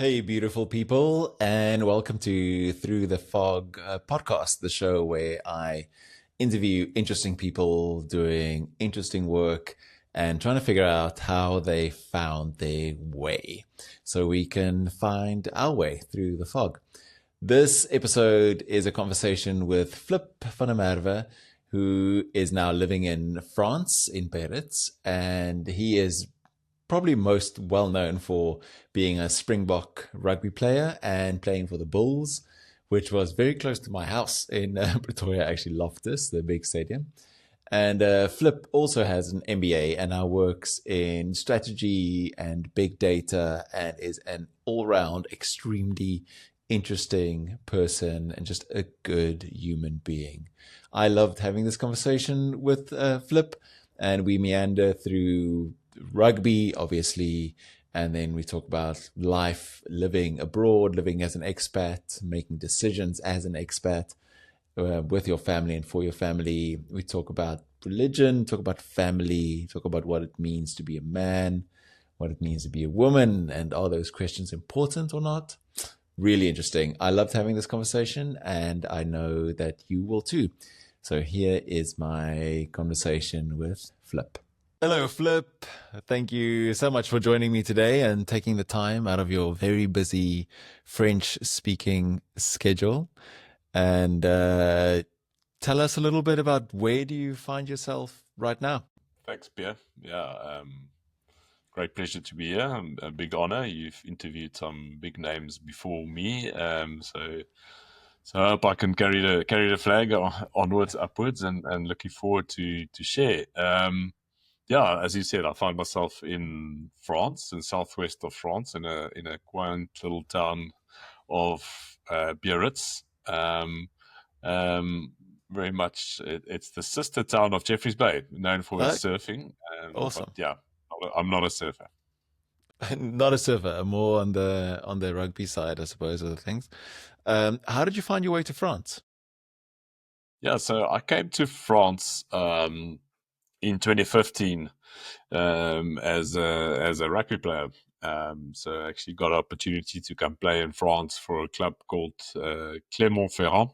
Hey, beautiful people, and welcome to Through the Fog podcast, the show where I interview interesting people doing interesting work and trying to figure out how they found their way so we can find our way through the fog. This episode is a conversation with Flip van der Merwe, who is now living in France, in Paris, and he is probably most well known for being a Springbok rugby player and playing for the Bulls, which was very close to my house in Pretoria, actually, Loftus, the big stadium. And Flip also has an MBA and now works in strategy and big data and is an all round, extremely interesting person and just a good human being. I loved having this conversation with Flip, and we meander through rugby, obviously, and then we talk about life, living abroad, living as an expat, making decisions as an expat with your family and for your family. We talk about religion, talk about family, talk about what it means to be a man, what it means to be a woman, and are those questions important or not? Really interesting. I loved having this conversation, and I know that you will too. So here is my conversation with Flip. Hello, Flip. Thank you so much for joining me today and taking the time out of your very busy French speaking schedule. And tell us a little bit about where do you find yourself right now? Thanks, Pierre. Great pleasure to be here. A big honor. You've interviewed some big names before me, so I hope I can carry the flag onwards, upwards, and looking forward to share. As you said, I find myself in France, in southwest of France, in a quaint little town of Biarritz. Very much, it's the sister town of Jeffreys Bay, known for its surfing. Awesome. But yeah, I'm not a surfer. Not a surfer, more on the rugby side, I suppose, of the things. How did you find your way to France? Yeah, so I came to France in 2015 as a rugby player. So I actually got an opportunity to come play in France for a club called Clermont-Ferrand.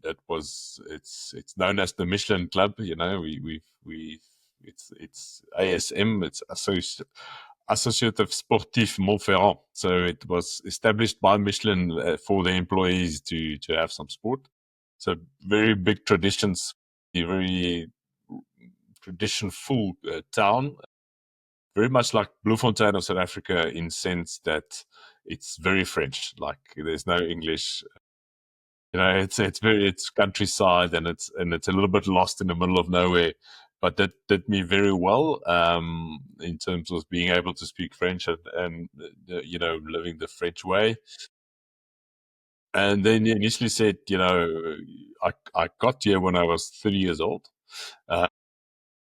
It's known as the Michelin Club. You know, it's ASM. It's Associative Sportif Montferrand. So it was established by Michelin for the employees to have some sport. So very big traditions, very tradition-full town, very much like Bloemfontein of South Africa in sense that it's very French. Like there's no English. You know, it's countryside and it's a little bit lost in the middle of nowhere. But that did me very well in terms of being able to speak French and living the French way. And then he initially said, I got here when I was 30 years old.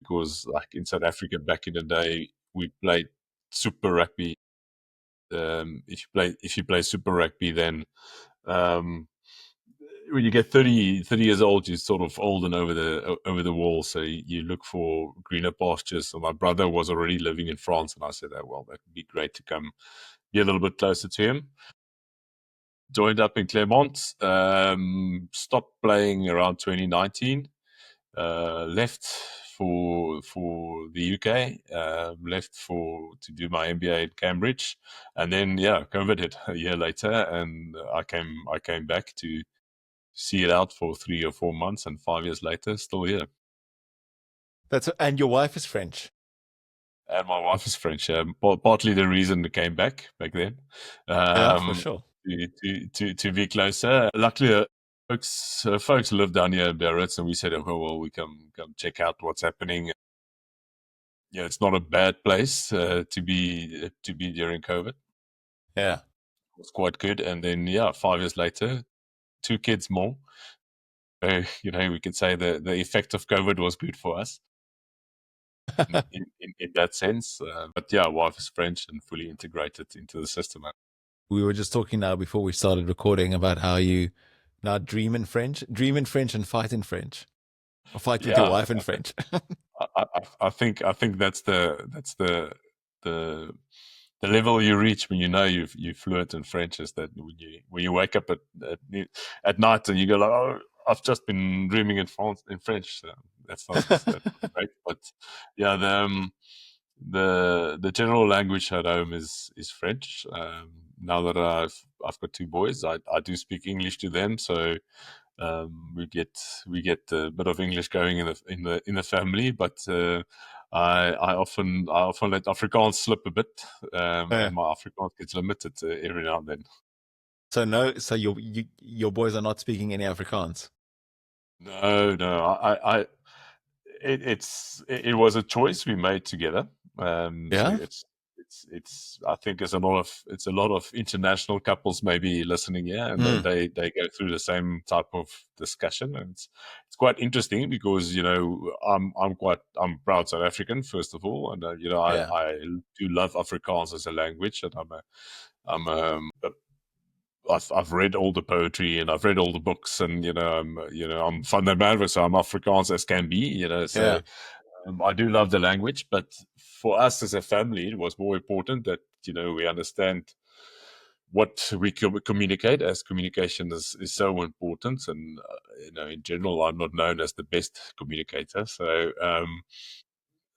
Because like in South Africa back in the day, we played Super Rugby. If you play Super Rugby, then when you get 30 years old, you're sort of old and over the wall. So you look for greener pastures. So my brother was already living in France, and I said, "Oh well, that would be great to come be a little bit closer to him." Joined up in Clermont. Stopped playing around 2019. Left for the UK, left to do my MBA at Cambridge, and then COVID hit a year later, and I came back to see it out for 3 or 4 months, and 5 years later, still here. And your wife is French. And my wife is French. Partly the reason I came back then. Yeah, for sure. To be closer. Luckily, folks live down here in Biarritz, and we said, "Oh well, we come check out what's happening." Yeah, it's not a bad place to be during COVID. Yeah, it was quite good. And then 5 years later, 2 kids more. We could say the effect of COVID was good for us in that sense. But wife is French and fully integrated into the system. We were just talking now before we started recording about how you now dream in French and fight in French, or fight with your wife in French. I think that's the the level you reach when you know you fluent in French is that when you wake up at night and you go like, oh, I've just been dreaming in French. So that's not great, but yeah, the general language at home is French. Now that I've got two boys, I do speak English to them, so we get a bit of English going in the family, but I often let Afrikaans slip a bit, Yeah. and my Afrikaans gets limited every now and then. So no, so your boys are not speaking any Afrikaans. No, no, it was a choice we made together. So Yeah. it's I think it's a lot of international couples maybe listening here, and they, Mm. they go through the same type of discussion, and it's quite interesting because I'm proud South African first of all, and Yeah. I do love Afrikaans as a language, and I've read all the poetry and I've read all the books, and I'm van der Merwe, so I'm Afrikaans as can be, so Yeah. I do love the language, but for us as a family, it was more important that we understand what we communicate, as communication is so important. And in general, I'm not known as the best communicator, so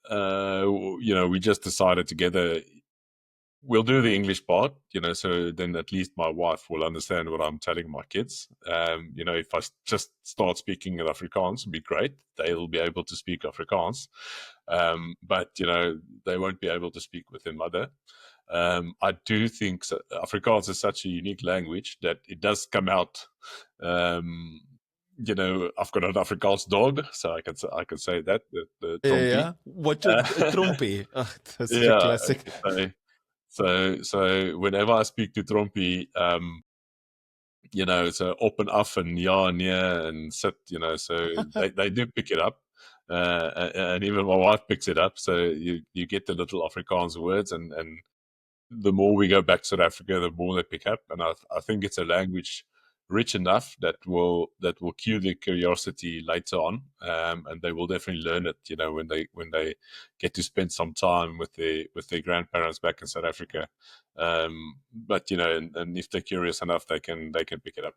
we just decided together we'll do the English part, so then at least my wife will understand what I'm telling my kids. If I just start speaking in Afrikaans, it'd be great. They'll be able to speak Afrikaans. But, they won't be able to speak with their mother. I do think Afrikaans is such a unique language that it does come out. I've got an Afrikaans dog, so I can say that the Yeah. Trompie. Yeah. What a trumpy. Oh, that's such a Yeah, I classic. can say. So whenever I speak to Trompie, so op and af and ja and yeah and sit, so they do pick it up. And even my wife picks it up. So you get the little Afrikaans words, and the more we go back to South Africa, the more they pick up. And I think it's a language rich enough that will cue their curiosity later on, and they will definitely learn it. When they get to spend some time with their grandparents back in South Africa. But and if they're curious enough, they can pick it up.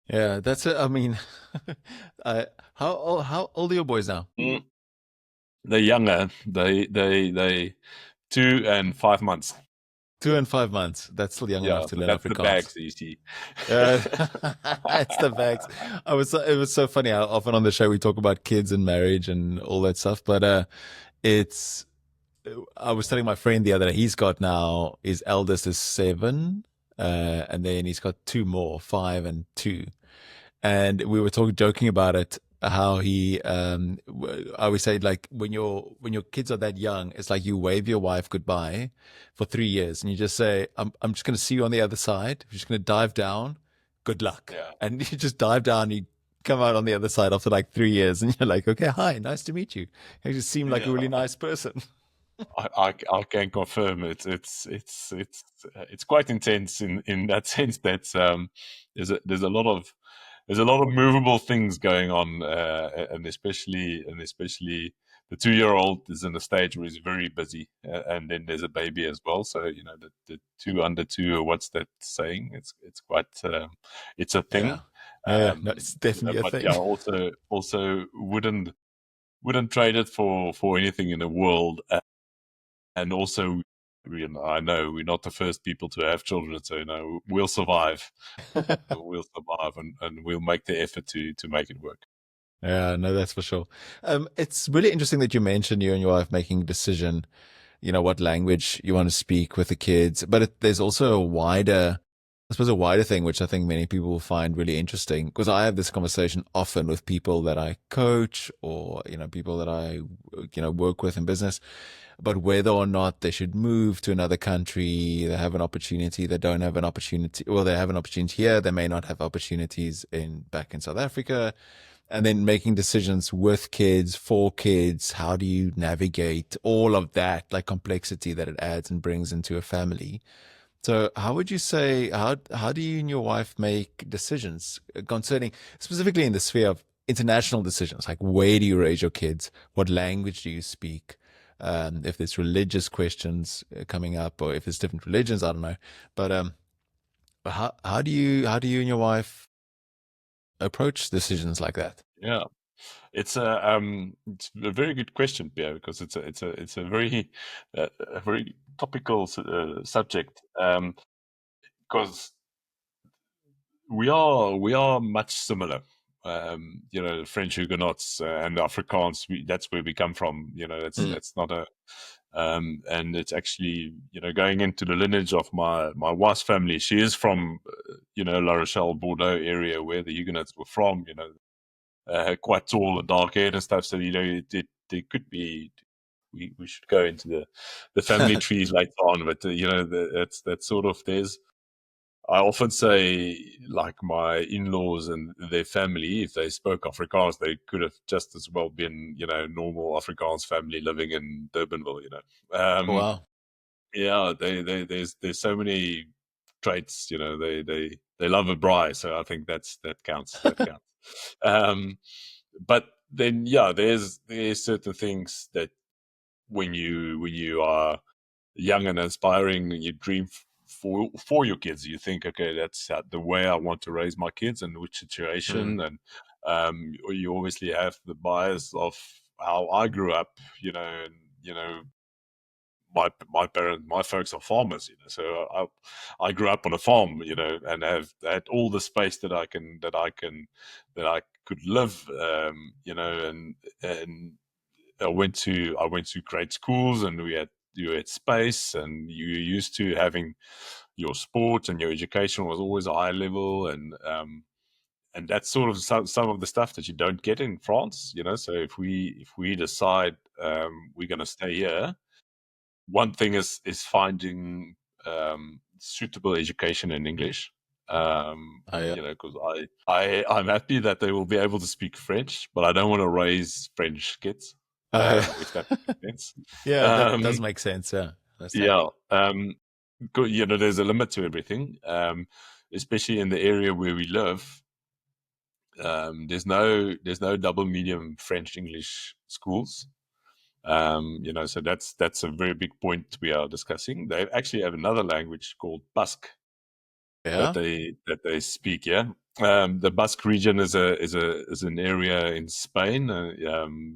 Yeah, that's it. I mean, how old are your boys now? Mm. They're younger. They 2 and 5 months. 2 and 5 months. That's still young enough Yeah, to so learn that's the Afrikaans. bags you see. Yeah, it's the facts. It was so funny how often on the show we talk about kids and marriage and all that stuff, but it's. I was telling my friend the other day, he's got now his eldest is 7, and then he's got two more, 5 and 2. And we were talking, joking about it, how he, I always say, like, when your kids are that young, it's like you wave your wife goodbye for 3 years, and you just say, I'm just going to see you on the other side. I'm just going to dive down. Good luck. Yeah. And you just dive down. You come out on the other side after like 3 years, and you're like, okay, hi, nice to meet you. You just seem like a Yeah. really nice person. I can confirm it's quite intense in that sense that there's a lot of movable things going on, and especially the 2-year-old is in a stage where he's very busy, and then there's a baby as well. So the two under two, or what's that saying? It's quite it's a Yeah. thing. Yeah. No, it's definitely a But thing. yeah, also wouldn't trade it for anything in the world. And also, I know we're not the first people to have children, so we'll survive. We'll survive, and we'll make the effort to make it work. Yeah, no, that's for sure. It's really interesting that you mentioned you and your wife making a decision, what language you want to speak with the kids. But there's also I suppose, a wider thing, which I think many people will find really interesting. Because I have this conversation often with people that I coach, or, people that I, work with in business, but whether or not they should move to another country, they have an opportunity, they don't have an opportunity, well, they have an opportunity here, they may not have opportunities back in South Africa, and then making decisions with kids, for kids. How do you navigate all of that, like complexity that it adds and brings into a family? So how would you say, how do you and your wife make decisions concerning, specifically in the sphere of international decisions, like where do you raise your kids? What language do you speak? if there's religious questions coming up, or if there's different religions, I don't know. But how do you and your wife approach decisions like that? Yeah. It's a very good question, Pierre, because it's a very topical subject. Because we are much similar. French Huguenots and Afrikaans. That's where we come from. Mm. That's not a. And it's actually going into the lineage of my wife's family. She is from La Rochelle, Bordeaux area where the Huguenots were from. Quite tall and dark haired and stuff. So it could be. We should go into the family trees later on, but that's sort of there's. I often say, like my in-laws and their family, if they spoke Afrikaans, they could have just as well been, normal Afrikaans family living in Durbanville. Wow. Yeah, there's so many traits. They love a braai, so I think that counts. That counts. But then, yeah, there's certain things that when you are young and aspiring and you dream for your kids, you think, okay, that's the way I want to raise my kids and which Mm. situation. And you obviously have the bias of how I grew up, and my folks are farmers, so I grew up on a farm, and have had all the space that I could live, and I went to great schools, and you had space, and you were used to having your sport, and your education was always a high level, and that's sort of some of the stuff that you don't get in France. So if we decide we're going to stay here, one thing is finding suitable education in English. Oh, yeah. Because I'm happy that they will be able to speak French, but I don't want to raise French kids, if that makes sense. Yeah, that does Um, make sense. Yeah, understand. yeah, there's a limit to everything, especially in the area where we live. There's no double medium French English schools. So that's a very big point we are discussing. They actually have another language called Basque that Yeah. they speak. Yeah, the Basque region is an area in Spain,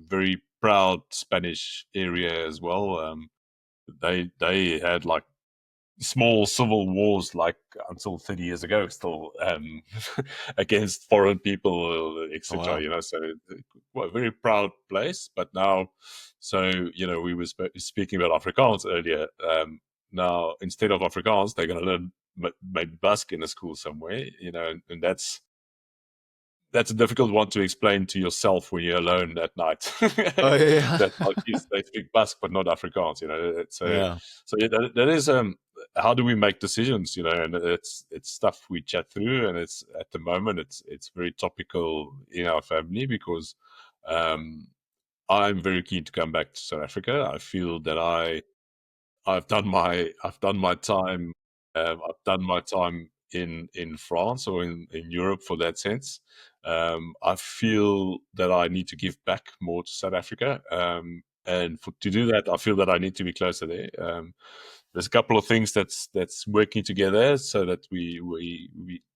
very proud Spanish area as well. They had like small civil wars like until 30 years ago still, against foreign people, etc. Wow. So well, a very proud place. But now, so we were speaking about Afrikaans earlier. Now instead of Afrikaans, they're going to learn maybe Basque in a school somewhere, and that's a difficult one to explain to yourself when you're alone at night. Oh, yeah. That like, yes, they speak Basque but not Afrikaans. So Yeah. yeah, that is how do we make decisions? And it's stuff we chat through, and it's at the moment it's very topical in our family because um, I'm very keen to come back to South Africa. I feel that I've done my time. I've done my time in France or in Europe for that sense. I feel that I need to give back more to South Africa, and to do that, I feel that I need to be closer there. There's a couple of things that's working together so that we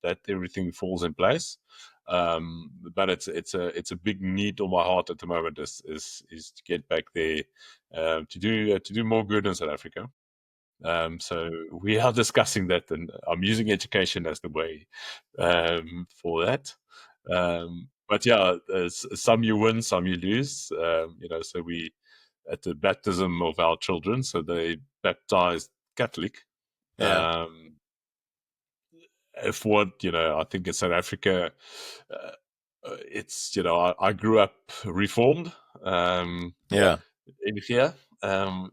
that everything falls in place. But it's a big need on my heart at the moment is to get back there, to do more good in South Africa. So we are discussing that, and I'm using education as the way for that. But yeah, there's some you win, some you lose. So we at the baptism of our children, so they baptized Catholic. Yeah. Um, if what I think in South Africa, uh, it's I grew up Reformed. Yeah. NG, and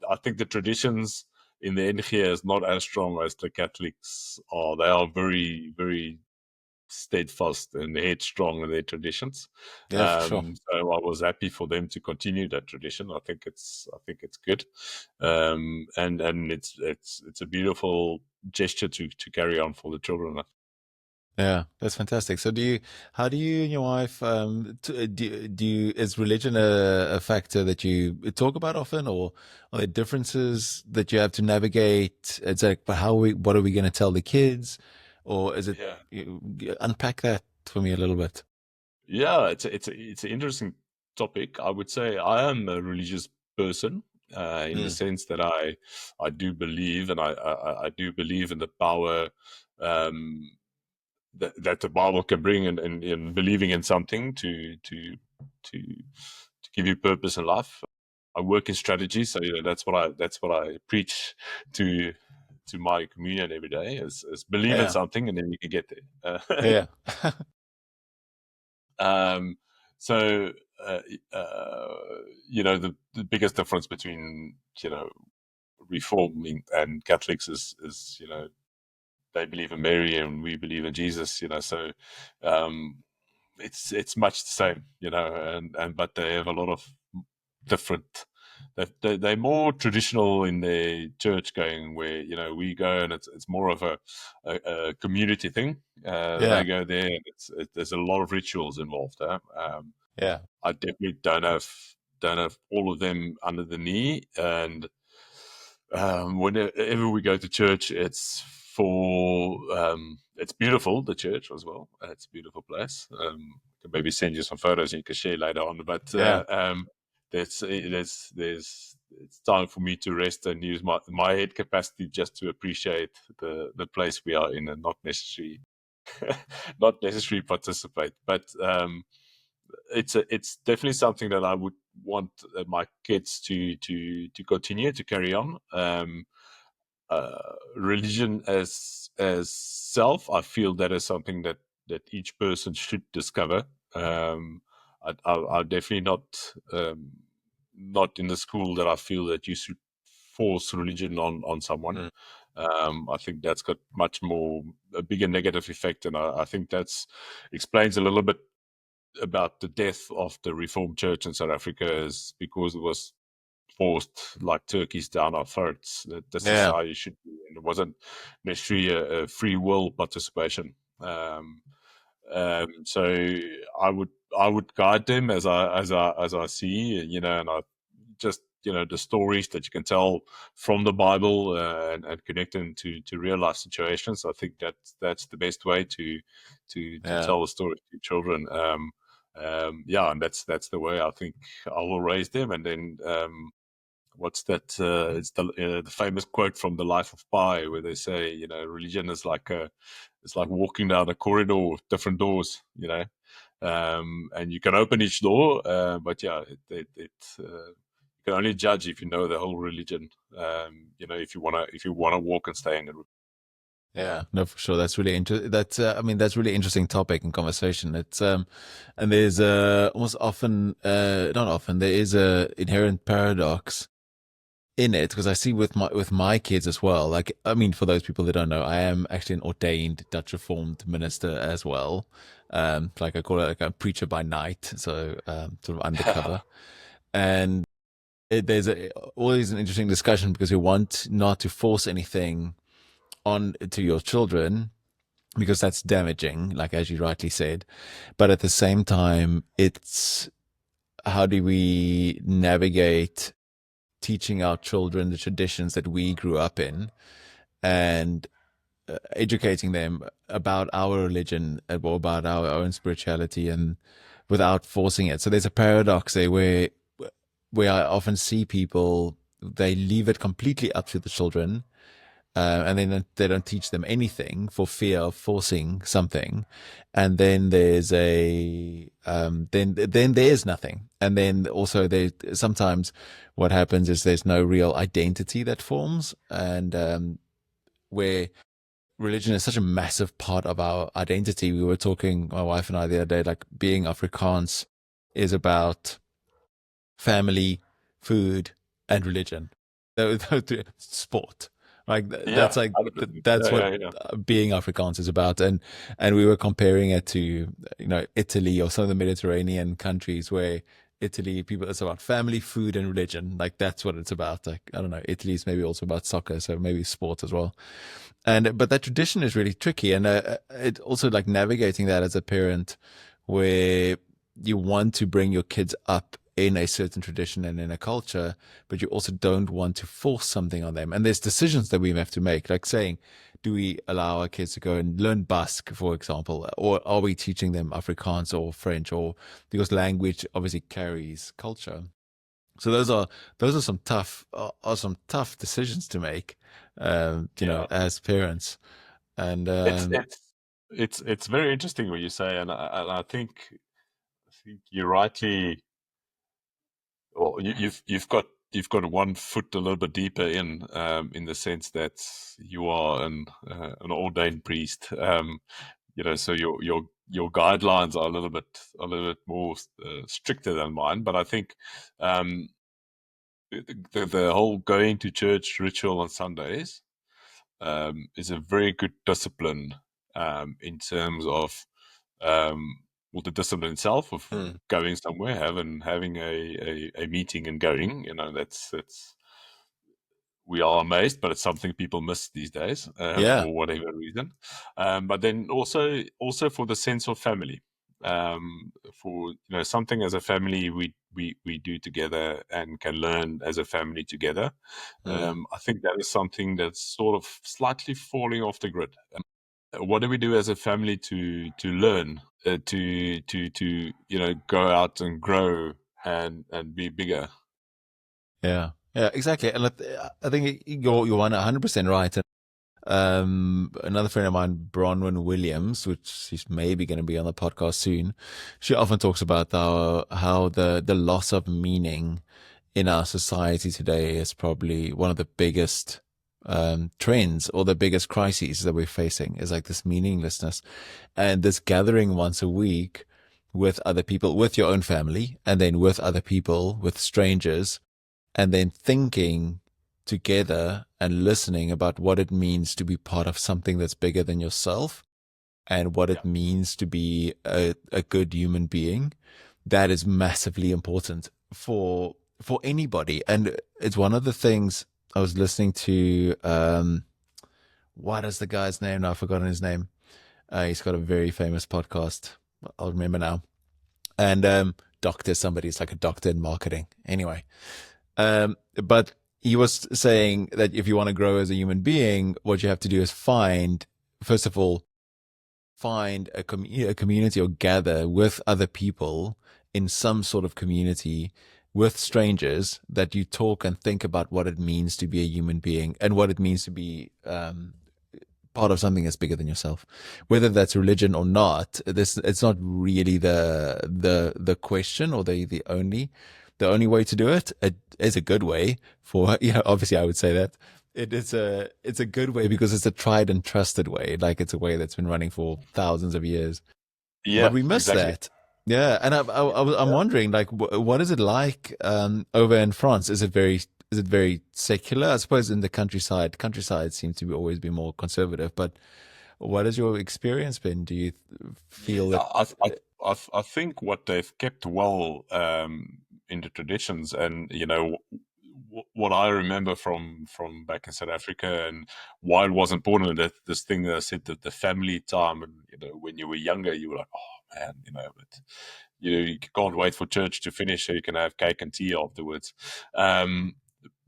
I think the traditions in the NG is not as strong as the Catholics are. They are very, very steadfast and headstrong in their traditions. Yeah, for sure. So I was happy for them to continue that tradition. I think it's good, and it's a beautiful gesture to carry on for the children. Yeah, that's fantastic. So how do you and your wife, is religion a factor that you talk about often, or are there differences that you have to navigate? It's like, but what are we going to tell the kids? Or is it, Yeah. unpack that for me a little bit? Yeah, it's an interesting topic. I would say I am a religious person in the Mm, sense that I do believe, and I do believe in the power um, that the Bible can bring, in believing in something to give you purpose in life. I work in strategy, so that's what I preach to my communion every day is believe in yeah, something, and then you can get there. yeah, Um, so, uh, uh, the biggest difference between, Reform and Catholics is, they believe in Mary and we believe in Jesus, so, um, it's much the same, and but they have a lot of different. They're more traditional in their church going, where we go and it's more of a community thing. They yeah, go there and there's a lot of rituals involved. yeah, I definitely don't have all of them under the knee, and whenever we go to church, it's beautiful. The church as well. It's a beautiful place. I can maybe send you some photos and you can share later on. But yeah, there's it's time for me to rest and use my head capacity just to appreciate the place we are in, and not necessarily not necessarily participate. But it's definitely something that I would want my kids to continue to carry on. Religion as self, I feel that is something that each person should discover. Um, I definitely not in the school that I feel that you should force religion on someone. mm, I think that's got much more a bigger negative effect, and I think that's explains a little bit about the death of the Reformed Church in South Africa, is because it was forced like turkeys down our throats. That this is yeah, how you should be, and it wasn't necessarily a free will participation. So I would guide them as I see, and I just the stories that you can tell from the Bible, and connect them to real life situations. I think that's the best way to yeah, tell the story to children. Yeah, and that's the way I think I will raise them. And then what's that? It's the famous quote from The Life of Pi, where they say, religion is it's like walking down a corridor with different doors, and you can open each door, but yeah, you can only judge if you know the whole religion. If you wanna walk and stay in it. yeah. No, for sure. That's really interesting. I mean, that's really interesting topic and conversation. And there's almost often, not often, there is a inherent paradox in it, because I see with my kids as well. Like, I mean, for those people that don't know, I am actually an ordained Dutch Reformed minister as well. Like I call it, like a preacher by night, so sort of undercover. And there's always an interesting discussion, because we want not to force anything on to your children, because that's damaging, like as you rightly said. But at the same time, it's how do we navigate teaching our children the traditions that we grew up in, and educating them about our religion, or about our own spirituality, and without forcing it. So there's a paradox there, where I often see people, they leave it completely up to the children, and then they don't teach them anything for fear of forcing something, and then there's then there's nothing, and then also there sometimes what happens is there's no real identity that forms, and where religion is such a massive part of our identity. We were talking, my wife and I, the other day, like being Afrikaans is about family, food, and religion. Sport. Like Yeah, that's like 100%. that's Yeah, what yeah, yeah. being Afrikaans is about, and we were comparing it to Italy or some of the Mediterranean countries, where Italy, people, it's about family, food, and religion. Like that's what it's about. Like I don't know, Italy's maybe also about soccer, so maybe sport as well. And but that tradition is really tricky, and it also like navigating that as a parent, where you want to bring your kids up in a certain tradition and in a culture, but you also don't want to force something on them. And there's decisions that we have to make, like saying, do we allow our kids to go and learn Basque, for example, or are we teaching them Afrikaans or French, or because language obviously carries culture. So those are some tough decisions to make, Yeah. as parents. And It's it's it's very interesting what you say, and I think you rightly, well, you've got one foot a little bit deeper in the sense that you are an ordained priest. So your guidelines are a little bit more stricter than mine, but I think um, the whole going to church ritual on Sundays is a very good discipline in terms of well, the discipline itself of mm, going somewhere, having a meeting and going. That's we are amazed, but it's something people miss these days yeah, for whatever reason. But then also for the sense of family, for something as a family we do together and can learn as a family together. mm, I think that is something that's sort of slightly falling off the grid. What do we do as a family to learn, to go out and grow and be bigger? yeah, yeah, exactly. And I think you're 100% right. Another friend of mine, Bronwyn Williams, which she's maybe going to be on the podcast soon. She often talks about how the loss of meaning in our society today is probably one of the biggest trends or the biggest crises that we're facing, is like this meaninglessness, and this gathering once a week with other people, with your own family, and then with other people, with strangers, and then thinking together and listening about what it means to be part of something that's bigger than yourself, and what Yeah. it means to be a good human being. That is massively important for anybody. And it's one of the things I was listening to. What is the guy's name? No, I've forgotten his name. He's got a very famous podcast. I'll remember now. And doctor, somebody's like a doctor in marketing. Anyway, but he was saying that if you want to grow as a human being, what you have to do is first of all, find a community or gather with other people in some sort of community with strangers that you talk and think about what it means to be a human being and what it means to be part of something that's bigger than yourself, whether that's religion or not. This It's not really the question or the only way to do it. It is a good way for obviously I would say that it's a good way because it's a tried and trusted way. Like it's a way that's been running for thousands of years, but Yeah, we miss exactly. that. Yeah, and I'm wondering, like, what is it like over in France? Is it very secular? I suppose in the countryside. Countryside seems to always be more conservative. But what has your experience been? Do you feel Yeah, that? I think what they've kept well in the traditions, and what I remember from back in South Africa, and why it was important, that this thing that I said, that the family time, and when you were younger, you were like, oh man, but you can't wait for church to finish so you can have cake and tea afterwards. Um,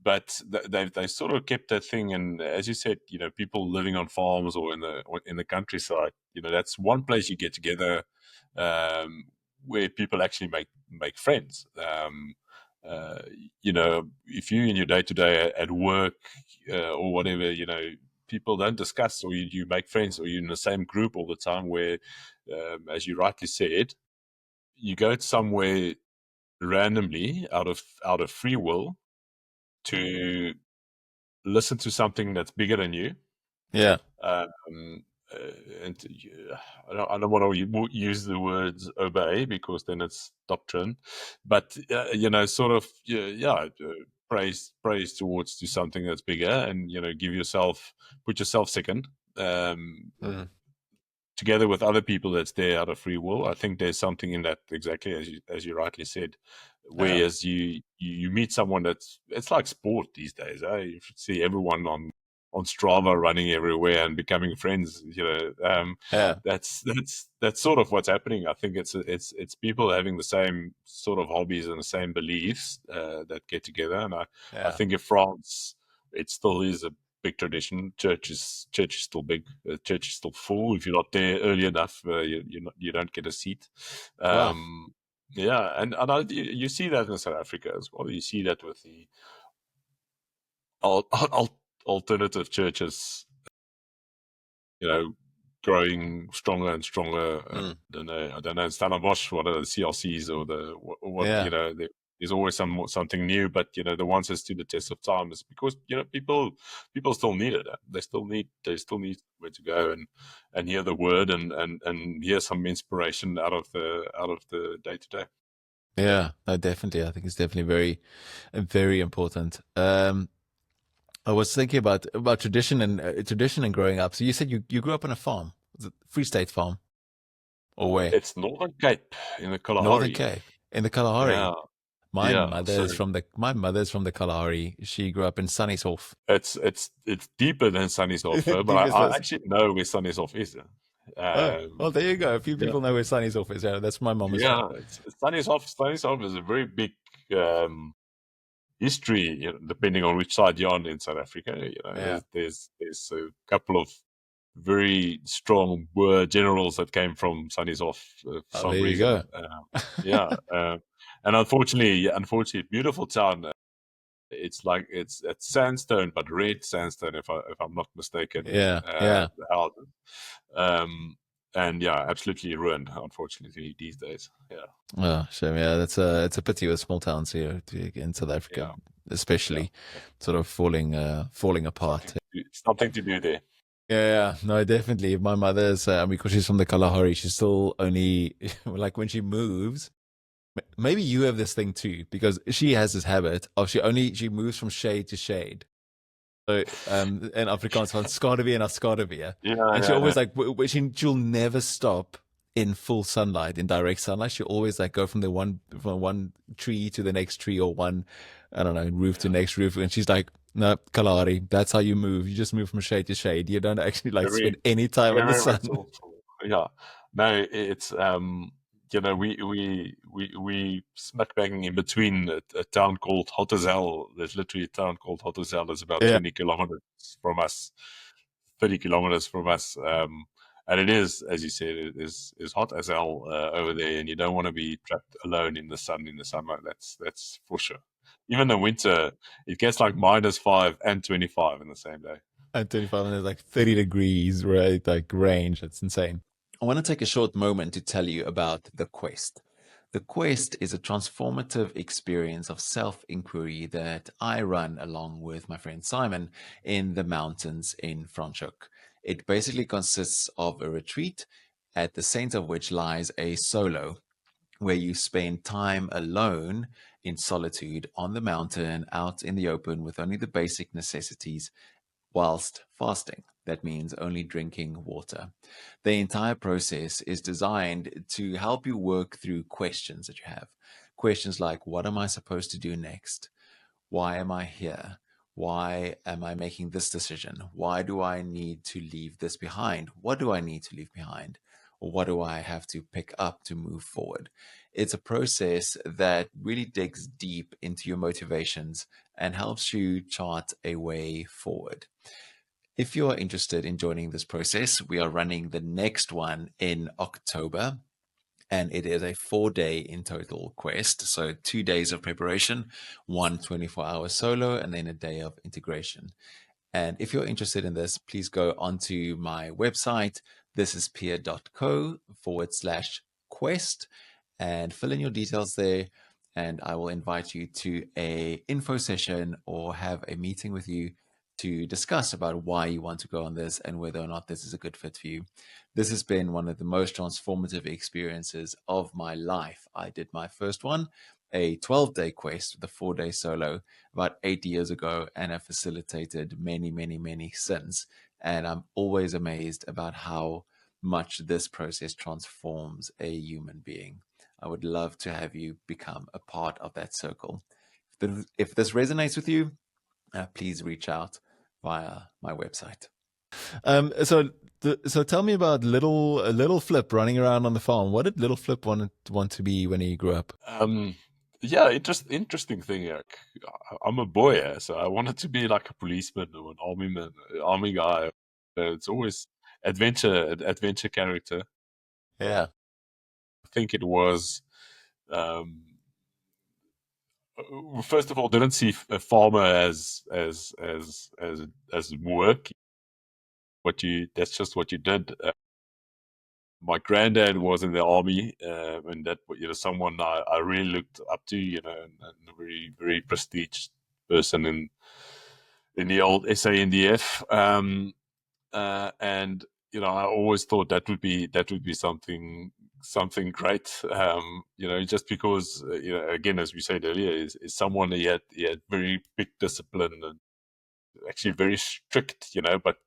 but they sort of kept that thing, and as you said, people living on farms or in the countryside, that's one place you get together, um, where people actually make friends. Uh, if you in your day to day at work or whatever, people don't discuss, or you make friends, or you're in the same group all the time. Where, as you rightly said, you go somewhere randomly out of free will to listen to something that's bigger than you. Yeah, Um, and I don't want to use the words obey, because then it's doctrine, but sort of, praise towards to something that's bigger, and put yourself second. Um, mm. together with other people that's there out of free will. I think there's something in that, exactly as you rightly said. Whereas you meet someone it's like sport these days. You should see everyone on Strava running everywhere and becoming friends. That's sort of what's happening. I think it's people having the same sort of hobbies and the same beliefs that get together. And I think in France, it still is a big tradition. Church is still big. Church is still full. If you're not there early enough, you don't get a seat. Wow. Yeah, and you see that in South Africa as well. You see that with the alternative churches, growing stronger and stronger. I don't know in Stellenbosch, what are the CLCs or there's always something new, but the ones that stood the test of time is because people still need it. They still need where to go and hear the word and hear some inspiration out of the day to day. Yeah, no, definitely. I think it's definitely very, very important. I was thinking about tradition and growing up. So you said you grew up on a farm, was it Free State farm, or where? It's Northern Cape in the Kalahari. Northern Cape in the Kalahari. Yeah. My mother's from the Kalahari. She grew up in Sunnyhof. It's deeper than Sunnyhof, but I actually know where Sunnyhof is. Well, there you go. A few people know where Sunnyhof is. Yeah, that's my mom's farm. Sunnyhof is a very big history, depending on which side you're on in South Africa. There's a couple of very strong Boer generals that came from Sunnyhof for some reason. And unfortunately, beautiful town. It's sandstone, but red sandstone, if I'm not mistaken. Yeah. And absolutely ruined, unfortunately, these days. Yeah. Oh, shame. Yeah, it's a pity with small towns here in South Africa, especially sort of falling apart. Something to do there. Yeah, no, definitely. My mother's because she's from the Kalahari, she's still only like when she moves. Maybe you have this thing too, because she has this habit of she moves from shade to shade. So in Afrikaans van skaduwee na skaduwee. And she always she'll never stop in full sunlight, in direct sunlight. She always go from one tree to the next tree, or one, I don't know, roof to next roof. And she's like, no, Kalahari, that's how you move. You just move from shade to shade. You don't actually spend any time in the sun. Yeah. No, it's we smack bang in between a town called Hotazel. There's literally a town called Hotazel. It's about 20 kilometers from us, 30 kilometers from us. And it is, as you said, it is hot as hell over there, and you don't want to be trapped alone in the sunlight. That's for sure. Even in winter, it gets like -5 and 25 in the same day. And 25, and there's 30 degrees, right? Range. It's insane. I want to take a short moment to tell you about The Quest. The Quest is a transformative experience of self-inquiry that I run along with my friend Simon in the mountains in Franschhoek. It basically consists of a retreat, at the center of which lies a solo, where you spend time alone in solitude on the mountain, out in the open with only the basic necessities, whilst fasting. That means only drinking water. The entire process is designed to help you work through questions that you have. Questions like, what am I supposed to do next? Why am I here? Why am I making this decision? Why do I need to leave this behind? What do I need to leave behind? Or what do I have to pick up to move forward? It's a process that really digs deep into your motivations and helps you chart a way forward. If you are interested in joining this process, we are running the next one in October, and it is a 4-day in total quest. So 2 days of preparation, 1 24-hour solo, and then a day of integration. And if you're interested in this, please go onto my website, thisispia.co/quest, and fill in your details there. And I will invite you to a info session or have a meeting with you to discuss about why you want to go on this and whether or not this is a good fit for you. This has been one of the most transformative experiences of my life. I did my first one, a 12-day quest with a 4-day solo, about 8 years ago, and have facilitated many, many, many since. And I'm always amazed about how much this process transforms a human being. I would love to have you become a part of that circle. If this resonates with you, please reach out via my website. So tell me about little Flip running around on the farm. What did little Flip want to be when he grew up? Yeah, interesting thing. I'm a boy, so I wanted to be like a policeman or an army guy. It's always adventure character. Yeah. I think it was. First of all, didn't see a farmer as work. That's just what you did. My granddad was in the army, and that someone I really looked up to, and a very very prestigious person in the old SANDF, and I always thought that would be something great, just because again, as we said earlier, is someone he had very big discipline and actually very strict, but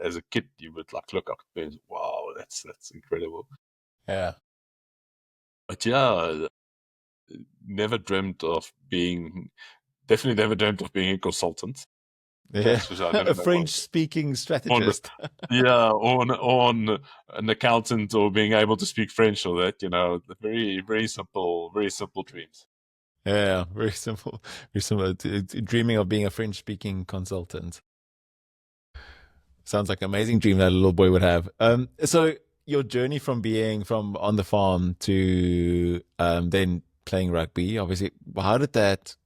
as a kid you would like look up and wow, that's incredible. Yeah. But yeah, definitely never dreamt of being a consultant. Yeah. A French speaking strategist. on an accountant or being able to speak French or that, very, very simple dreams. Yeah, very simple. Very simple. Dreaming of being a French speaking consultant. Sounds like an amazing dream that a little boy would have. So your journey from being from on the farm to then playing rugby, obviously, how did that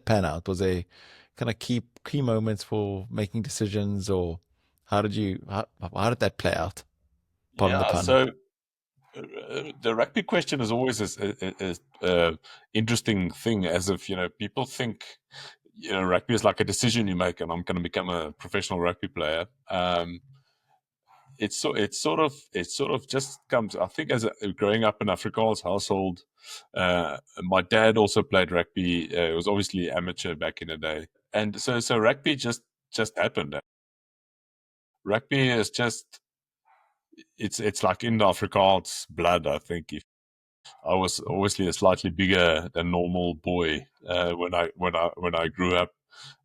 pan out? Was there kind of key moments for making decisions, or how did that play out? Pardon the pun. So the rugby question is always a interesting thing, as if people think rugby is like a decision you make, and I'm going to become a professional rugby player. It sort of just comes. I think as growing up in Afrikaans household, my dad also played rugby. It was obviously amateur back in the day, and so rugby just happened. Rugby is just it's like in the Afrikaans blood. I think if I was obviously a slightly bigger than normal boy when I grew up.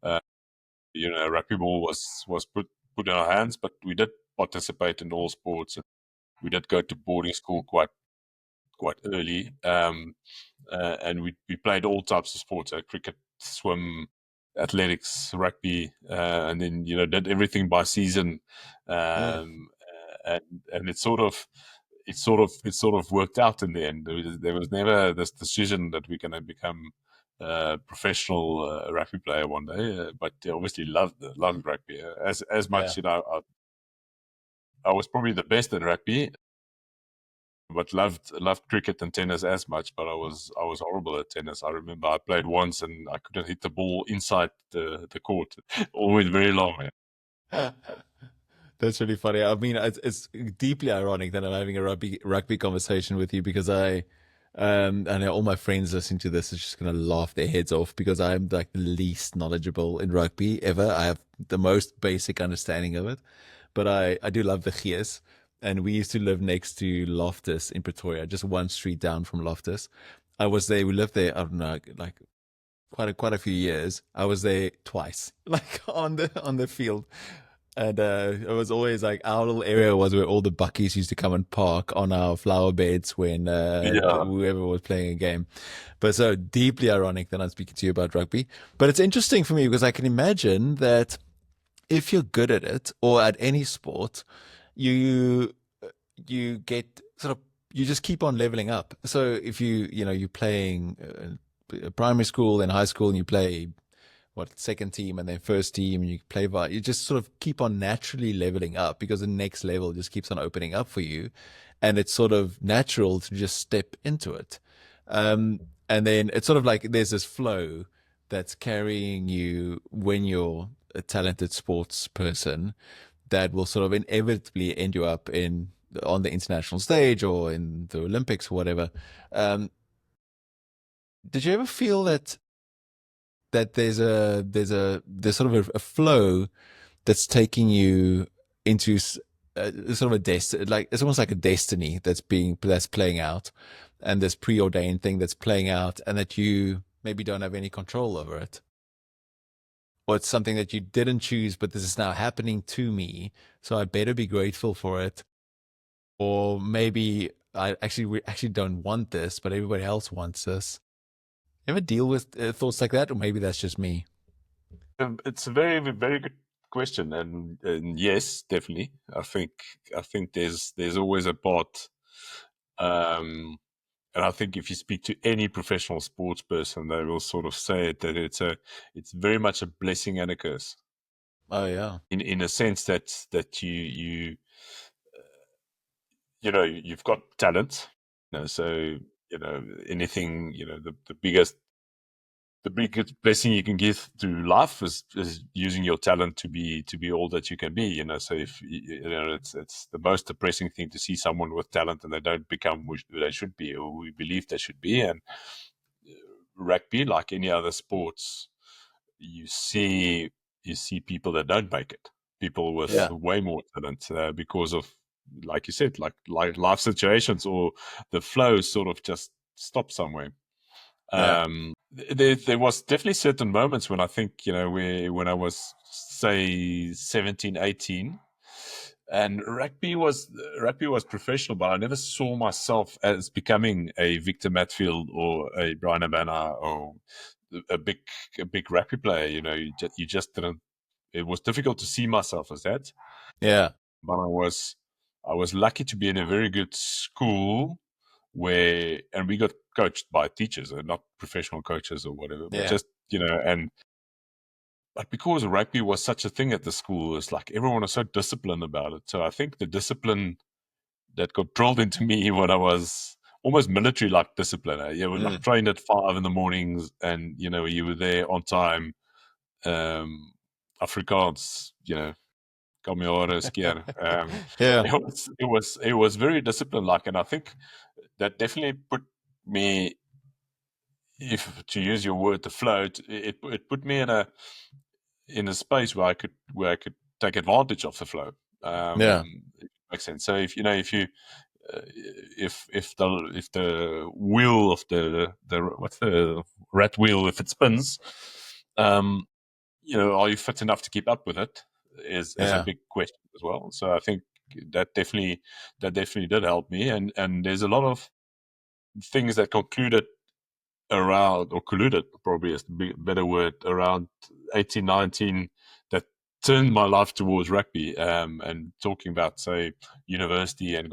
Rugby ball was put in our hands, but we did participate in all sports. We did go to boarding school quite early, and we played all types of sports: cricket, swim, athletics, rugby, and then did everything by season. And it sort of worked out in the end. There was never this decision that we're going to become professional rugby player one day, but obviously loved rugby as much. I was probably the best at rugby, but loved cricket and tennis as much. But I was horrible at tennis. I remember I played once and I couldn't hit the ball inside the court. Always very long. That's really funny. I mean, it's deeply ironic that I'm having a rugby conversation with you, because I know all my friends listening to this are just going to laugh their heads off, because I'm like the least knowledgeable in rugby ever. I have the most basic understanding of it, but I do love the Gees. And we used to live next to Loftus in Pretoria, just one street down from Loftus. I was there. We lived there, I don't know, like quite a few years. I was there twice, like on the field. And it was always like our little area was where all the buckies used to come and park on our flower beds when whoever was playing a game. But so deeply ironic that I'm speaking to you about rugby. But it's interesting for me because I can imagine that if you're good at it or at any sport, you get you just keep on leveling up. So if you're playing primary school and high school, and you play second team and then first team, and you play you just sort of keep on naturally leveling up, because the next level just keeps on opening up for you, and it's sort of natural to just step into it. And then it's sort of like there's this flow that's carrying you when you're a talented sports person, that will sort of inevitably end you up on the international stage or in the Olympics or whatever. Did you ever feel that there's sort of a flow that's taking you into sort of a like it's almost like a destiny that's playing out, and this preordained thing that's playing out, and that you maybe don't have any control over it, or it's something that you didn't choose, but this is now happening to me, so I better be grateful for it. Or maybe we actually don't want this, but everybody else wants this. You ever deal with thoughts like that, or maybe that's just me? It's a very, very good question, and yes, definitely. I think there's always a part, and I think if you speak to any professional sports person, they will sort of say it, that it's very much a blessing and a curse. Oh yeah, In a sense that you've got talent, so anything, the biggest blessing you can give through life is using your talent to be all that you can be. So if it's the most depressing thing to see someone with talent and they don't become who they should be or we believe they should be. And rugby, like any other sports, you see people that don't make it, people with yeah, way more talent, because of, like you said, like life situations, or the flow sort of just stops somewhere. yeah, There was definitely certain moments when I think, when I was, say, 17, 18, and rugby was professional, but I never saw myself as becoming a Victor Matfield or a Brian Abana or a big a big rugby player. You just didn't. It was difficult to see myself as that. yeah, But I was lucky to be in a very good school and we got coached by teachers, not professional coaches or whatever, but yeah, just, but because rugby was such a thing at the school, it's like everyone was so disciplined about it. So I think the discipline that got drilled into me when I was almost military like discipline. You were like mm. trained at 5 in the mornings, and you were there on time. Afrikaans, kom je horen keer. Yeah, It was very disciplined like, and I think that definitely put me, if to use your word, to float, it put me in a space where I could take advantage of the flow. yeah, If it makes sense. So uh, if the wheel of the what's the rat wheel, if it spins, um, are you fit enough to keep up with it? Is a yeah, big question as well. So I think that definitely did help me, and there's a lot of things that concluded around, or colluded probably is the better word, around 18, 19, that turned my life towards rugby, and talking about, say, university and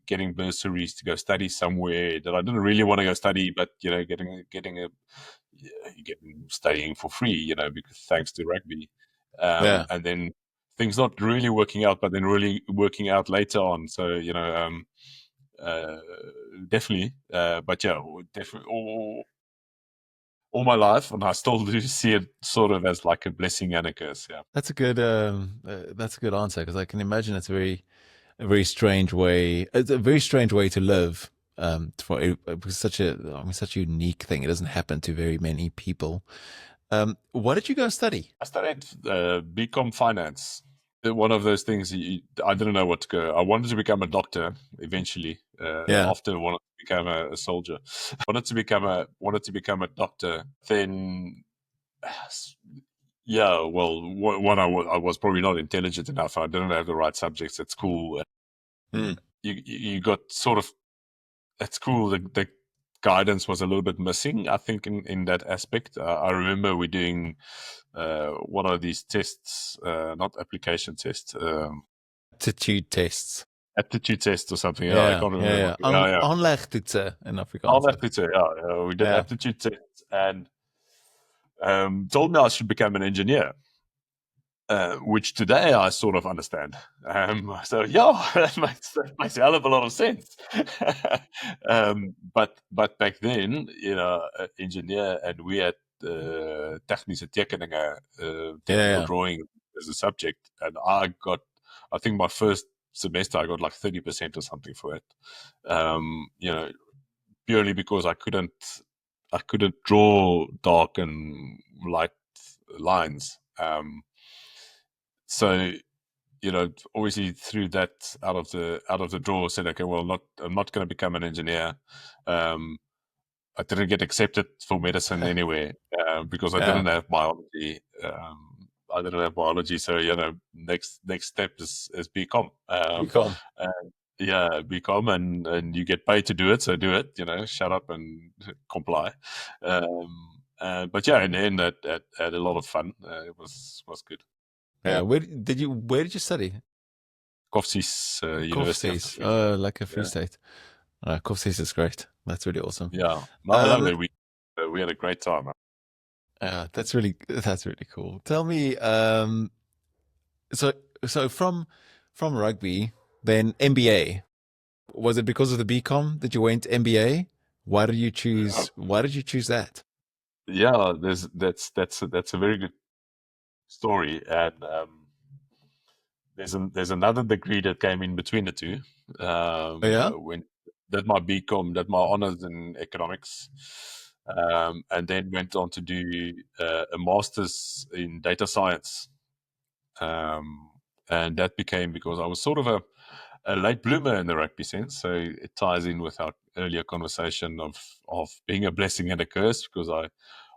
getting bursaries to go study somewhere that I didn't really want to go study, but getting studying for free, because thanks to rugby, yeah. and then things not really working out, but then really working out later on. So uh, definitely, but yeah, definitely all my life, and I still do see it sort of as like a blessing and a curse. Yeah. That's a good answer, because I can imagine it's a very strange way. It's a very strange way to live. Because such a unique thing. It doesn't happen to very many people. What did you go study? I studied BCom finance. One of those things, I didn't know what to go. I wanted to become a doctor eventually. Yeah, After wanted to become a soldier, wanted to become a doctor. Then, yeah, well, one, I was probably not intelligent enough. I didn't have the right subjects at school. mm. You got sort of, at school, the guidance was a little bit missing, I think, in that aspect. I remember we doing one of these tests, not application tests, Aptitude tests. aptitude test or something. Yeah, I Yeah, can't yeah, remember. yeah. Yeah, yeah. Aanlegtoetsen in All Afrikaans. aptitude. Yeah, we did Yeah, aptitude tests, and told me I should become an engineer. Which today I sort of understand. So yeah, that makes a hell of a lot of sense. But back then, engineer, and we had technische tekeningen, technical yeah, drawing as a subject, and I think my first semester I got like 30% or something for it. Purely because I couldn't draw dark and light lines. So obviously threw that out of the drawer. Said, okay, well, I'm not going to become an engineer. I didn't get accepted for medicine anyway because I Yeah. didn't have biology. I didn't have biology, so next step is BCom. Become. And yeah, BCom, and you get paid to do it, so do it. Shut up and comply. But yeah, in the end, that had a lot of fun. It was good. Yeah. Yeah, Where did you study? Kofsi's University of the Kofstees. Free State. Like a Free Yeah, State. Kofstees is great. That's really awesome. yeah. No, I love Um, it. We had a great time. that's really cool. Tell me, so from rugby, then MBA. Was it because of the BCom that you went MBA? Why did you choose that? Yeah, that's a very good story, and there's another degree that came in between the two. Oh yeah? When did my BCom, did my honors in economics, and then went on to do a master's in data science. Um, and that became because I was sort of a late bloomer in the rugby sense. So it ties in with our earlier conversation of being a blessing and a curse, because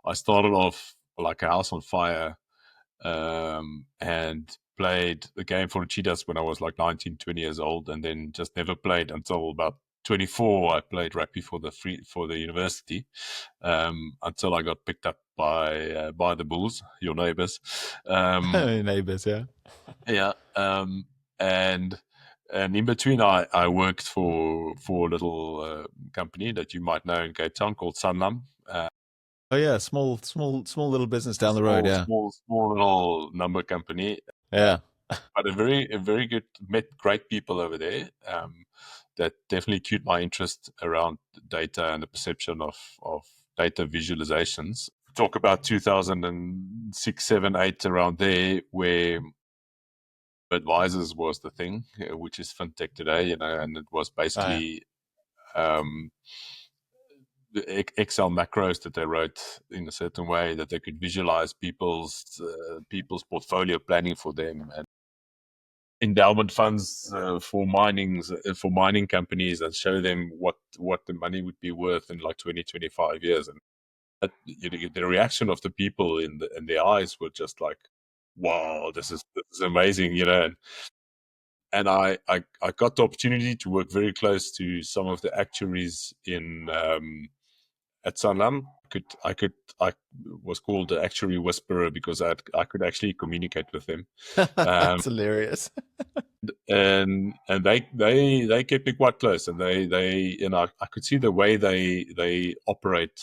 I started off like a house on fire, and played the game for the Cheetahs when I was like 19, 20 years old, and then just never played until about 24. I played rugby for the university, until I got picked up by the Bulls, your neighbors. Neighbors, yeah. Yeah, and in between, I worked for a little company that you might know in Cape Town called Sanlam. Oh yeah, small little business down the road, yeah. Small little number company, Yeah. but a very good, met great people over there, that definitely cued my interest around data and the perception of data visualizations. Talk about 2006, 7, 8, around there, where advisors was the thing, which is fintech today, and it was Right. basically um, the Excel macros that they wrote in a certain way that they could visualize people's portfolio planning for them, and endowment funds for mining companies, and show them what the money would be worth in like 20, 25 years. And the reaction of the people in their eyes were just like, wow, this is amazing, and I got the opportunity to work very close to some of the actuaries in at Sanlam. I was called the actuary whisperer because I could actually communicate with them, That's hilarious. and they kept me quite close, and I could see the way they operate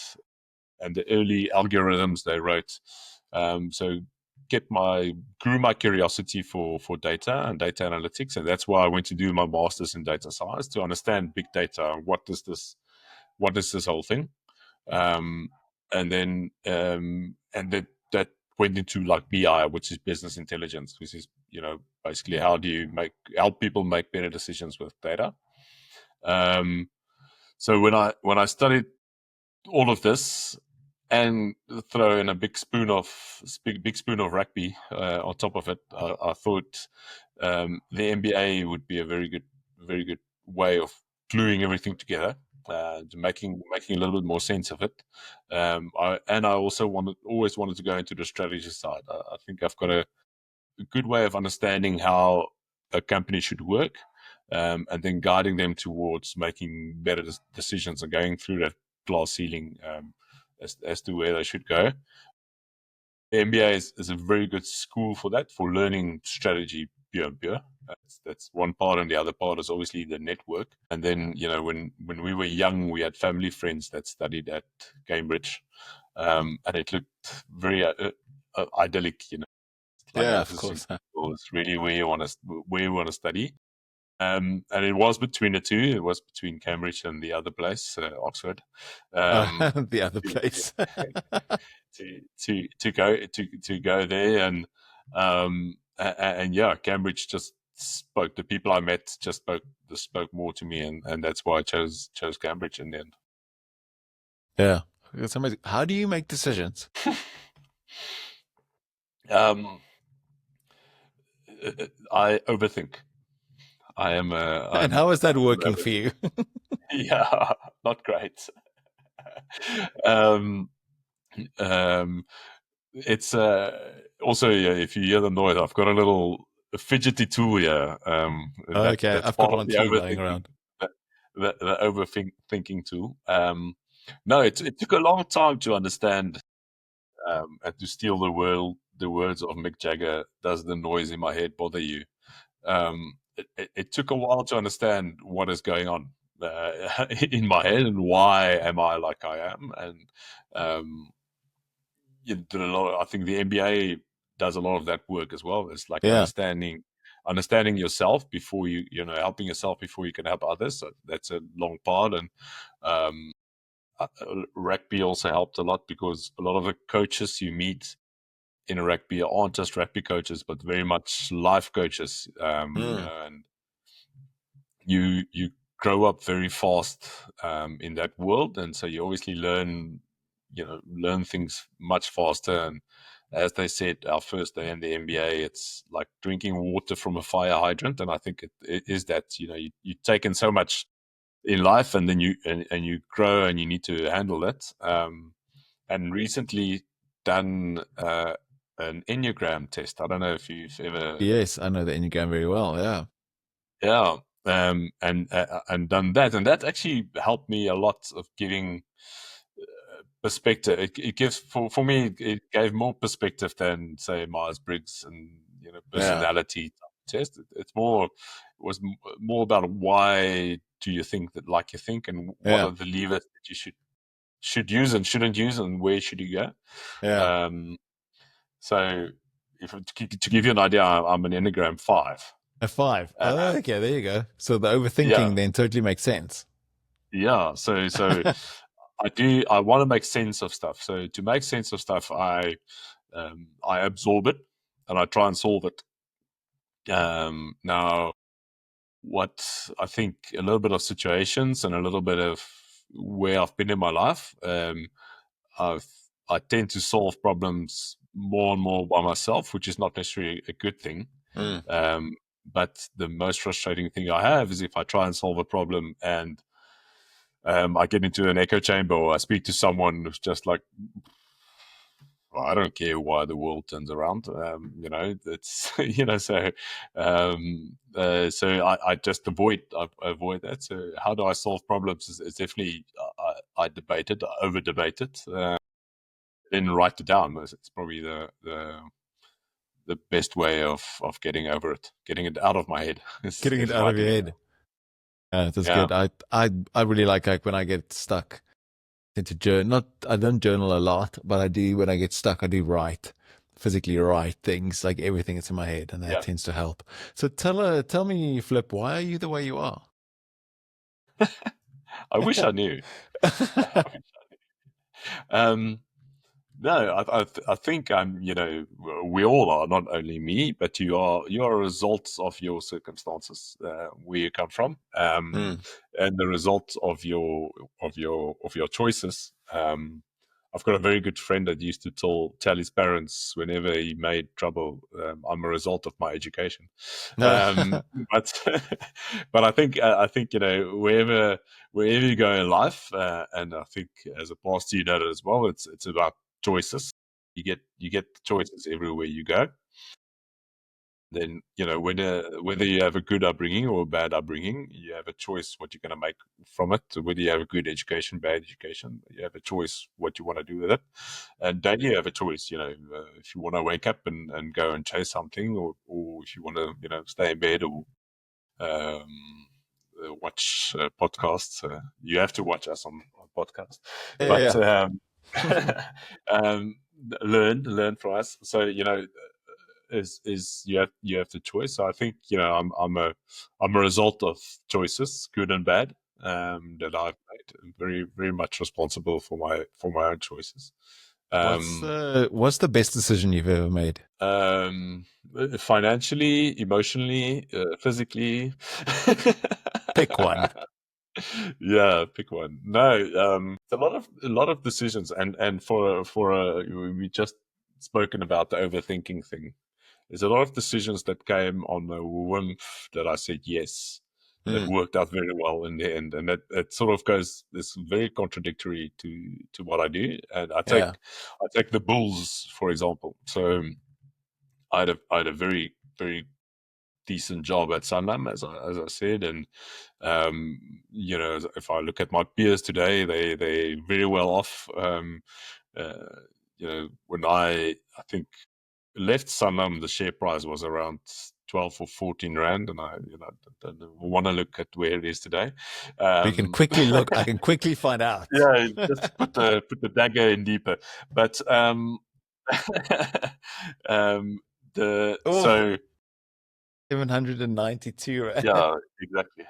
and the early algorithms they wrote. So grew my curiosity for data and data analytics, and that's why I went to do my master's in data science to understand big data. What is this whole thing? Um, and then and that went into like BI, which is business intelligence, which is basically how do you help people make better decisions with data. Um, so when I studied all of this and throw in a big spoon of rugby on top of it, I thought the MBA would be a very good way of gluing everything together, making a little bit more sense of it. I also always wanted to go into the strategy side. I think I've got a good way of understanding how a company should work, and then guiding them towards making better decisions and going through that glass ceiling, as to where they should go. The MBA is a very good school for that, for learning strategy pure and pure. That's one part, and the other part is obviously the network. And then, when we were young, we had family friends that studied at Cambridge, and it looked very idyllic. Like, Yeah, this of is course. it's really where you want to study. And it was between the two. It was between Cambridge and the other place, Oxford. The other To place. go there, and yeah, Cambridge just spoke. The people I met just spoke more to me, and that's why I chose Cambridge in the end. Yeah. It's amazing. How do you make decisions? Um, I overthink. I am. And how is that I'm an working for overthinker. you? Yeah, not great. um, um, it's also, yeah, if you hear the noise, I've got a little fidgety tool here. Okay, That's I've got part of one the too lying overthinking. around. The overthinking tool. No, it took a long time to understand and to steal the words of Mick Jagger. Does the noise in my head bother you? It took a while to understand what is going on in my head and why am I like I am. And um, you did a lot. I think the NBA does a lot of that work as well. It's like Yeah. understanding yourself before helping yourself before you can help others. So that's a long part. And um, rugby also helped a lot because a lot of the coaches you meet in rugby aren't just rugby coaches, but very much life coaches. Mm. And you grow up very fast in that world, and so you obviously learn things much faster. And as they said, our first day in the NBA, it's like drinking water from a fire hydrant. And I think it is that you take in so much in life, and then you grow, and you need to handle that. And recently done an Enneagram test. I don't know if you've ever. Yes, I know the Enneagram very well. Yeah. Yeah, and done that, and that actually helped me a lot of giving perspective. It gives for me, it gave more perspective than say Myers Briggs and Yeah. personality test. It's more about why do you think that like you think, and what Yeah. are the levers that you should use and shouldn't use, and where should you go. Yeah. So, if to give you an idea, I'm an Enneagram 5. A 5. Uh, Oh, okay, there you go. So the yeah, overthinking then totally makes sense. yeah. So I want to make sense of stuff. So to make sense of stuff, I absorb it and I try and solve it. Now, what I think a little bit of situations and a little bit of where I've been in my life, I've I tend to solve problems more and more by myself, which is not necessarily a good thing. Mm. Um, but the most frustrating thing I have is if I try and solve a problem and I get into an echo chamber, or I speak to someone who's just like, well, I don't care why the world turns around. It's so I just avoid that. So how do I solve problems? Is definitely I debate it, I over debate it, then write it down. It's probably the best way of getting over it, getting it out of my head Getting it is out of your writing it head. down. That's Yeah, good. I really like when I get stuck into journal. Not I don't journal a lot, but I do when I get stuck. I do write, physically write things like everything that's in my head, and that yeah. tends to help. So tell me, Flip, why are you the way you are? I wish I knew. um, No, I think we all are, not only me, but you are a result of your circumstances, where you come from, Mm. and the result of your choices. I've got a very good friend that used to tell his parents whenever he made trouble, I'm a result of my education. But but I think wherever you go in life, and I think as a pastor you know that as well. It's about choices. You get choices everywhere you go. Then whether you have a good upbringing or a bad upbringing, you have a choice what you're going to make from it. So whether you have a good education, bad education, you have a choice what you want to do with it. And then you have a choice. If you want to wake up and go and chase something, or if you want to stay in bed or watch podcasts. You have to watch us on podcast, but Yeah. um, learn from us. So is you have the choice. So I think I'm a result of choices, good and bad, that I've made. I'm very very much responsible for my own choices. Um, What's the best decision you've ever made? um, Financially, emotionally, physically. Pick one. Yeah, pick one. No, it's a lot of decisions, and for we just spoken about the overthinking thing. there's a lot of decisions that came on a whim that I said yes, and it Mm. worked out very well in the end. And it sort of goes, it's very contradictory to what I do. And I Yeah. take the Bulls, for example. So I had a very, very decent job at Sanlam, as I said, and you know, if I look at my peers today, they very well off. You know, when I think left Sanlam, the share price was around 12 or 14 rand, and I don't want to look at where it is today. We can quickly look. I can quickly find out. Yeah, just put the dagger in deeper. But Oh, so 792 rand. yeah, exactly.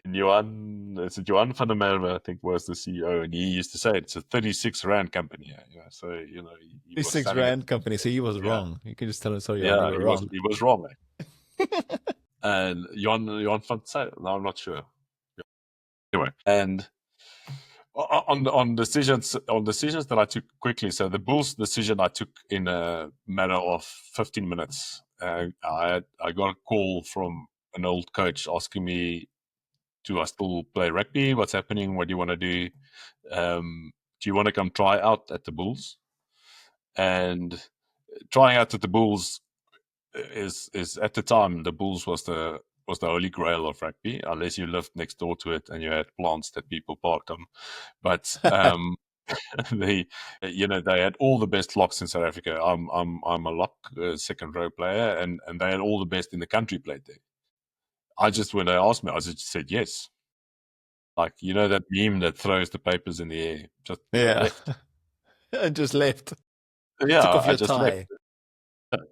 And Johan van der Merwe, I think, was the CEO, and he used to say it's a 36 rand company. Yeah, so you know, he was 36 selling it. rand company. So he was Yeah. wrong. You can just tell him, sorry, Yeah, you were wrong. he was wrong. And Johan van Zyl, no, I'm not sure. Anyway, and on decisions that I took quickly. So the Bulls decision I took in a matter of 15 minutes. I got a call from an old coach asking me, do I still play rugby? What's happening? What do you want to do? Do you want to come try out at the Bulls? And trying out at the Bulls is at the time, the Bulls was the holy grail of rugby, unless you lived next door to it and you had plants that people parked on. But they had all the best locks in South Africa. I'm a lock second row player, and they had all the best in the country played there. When they asked me, I just said yes. Like, you know, that meme that throws the papers in the air, just left. And just left. Yeah, Took off your I just tie. left.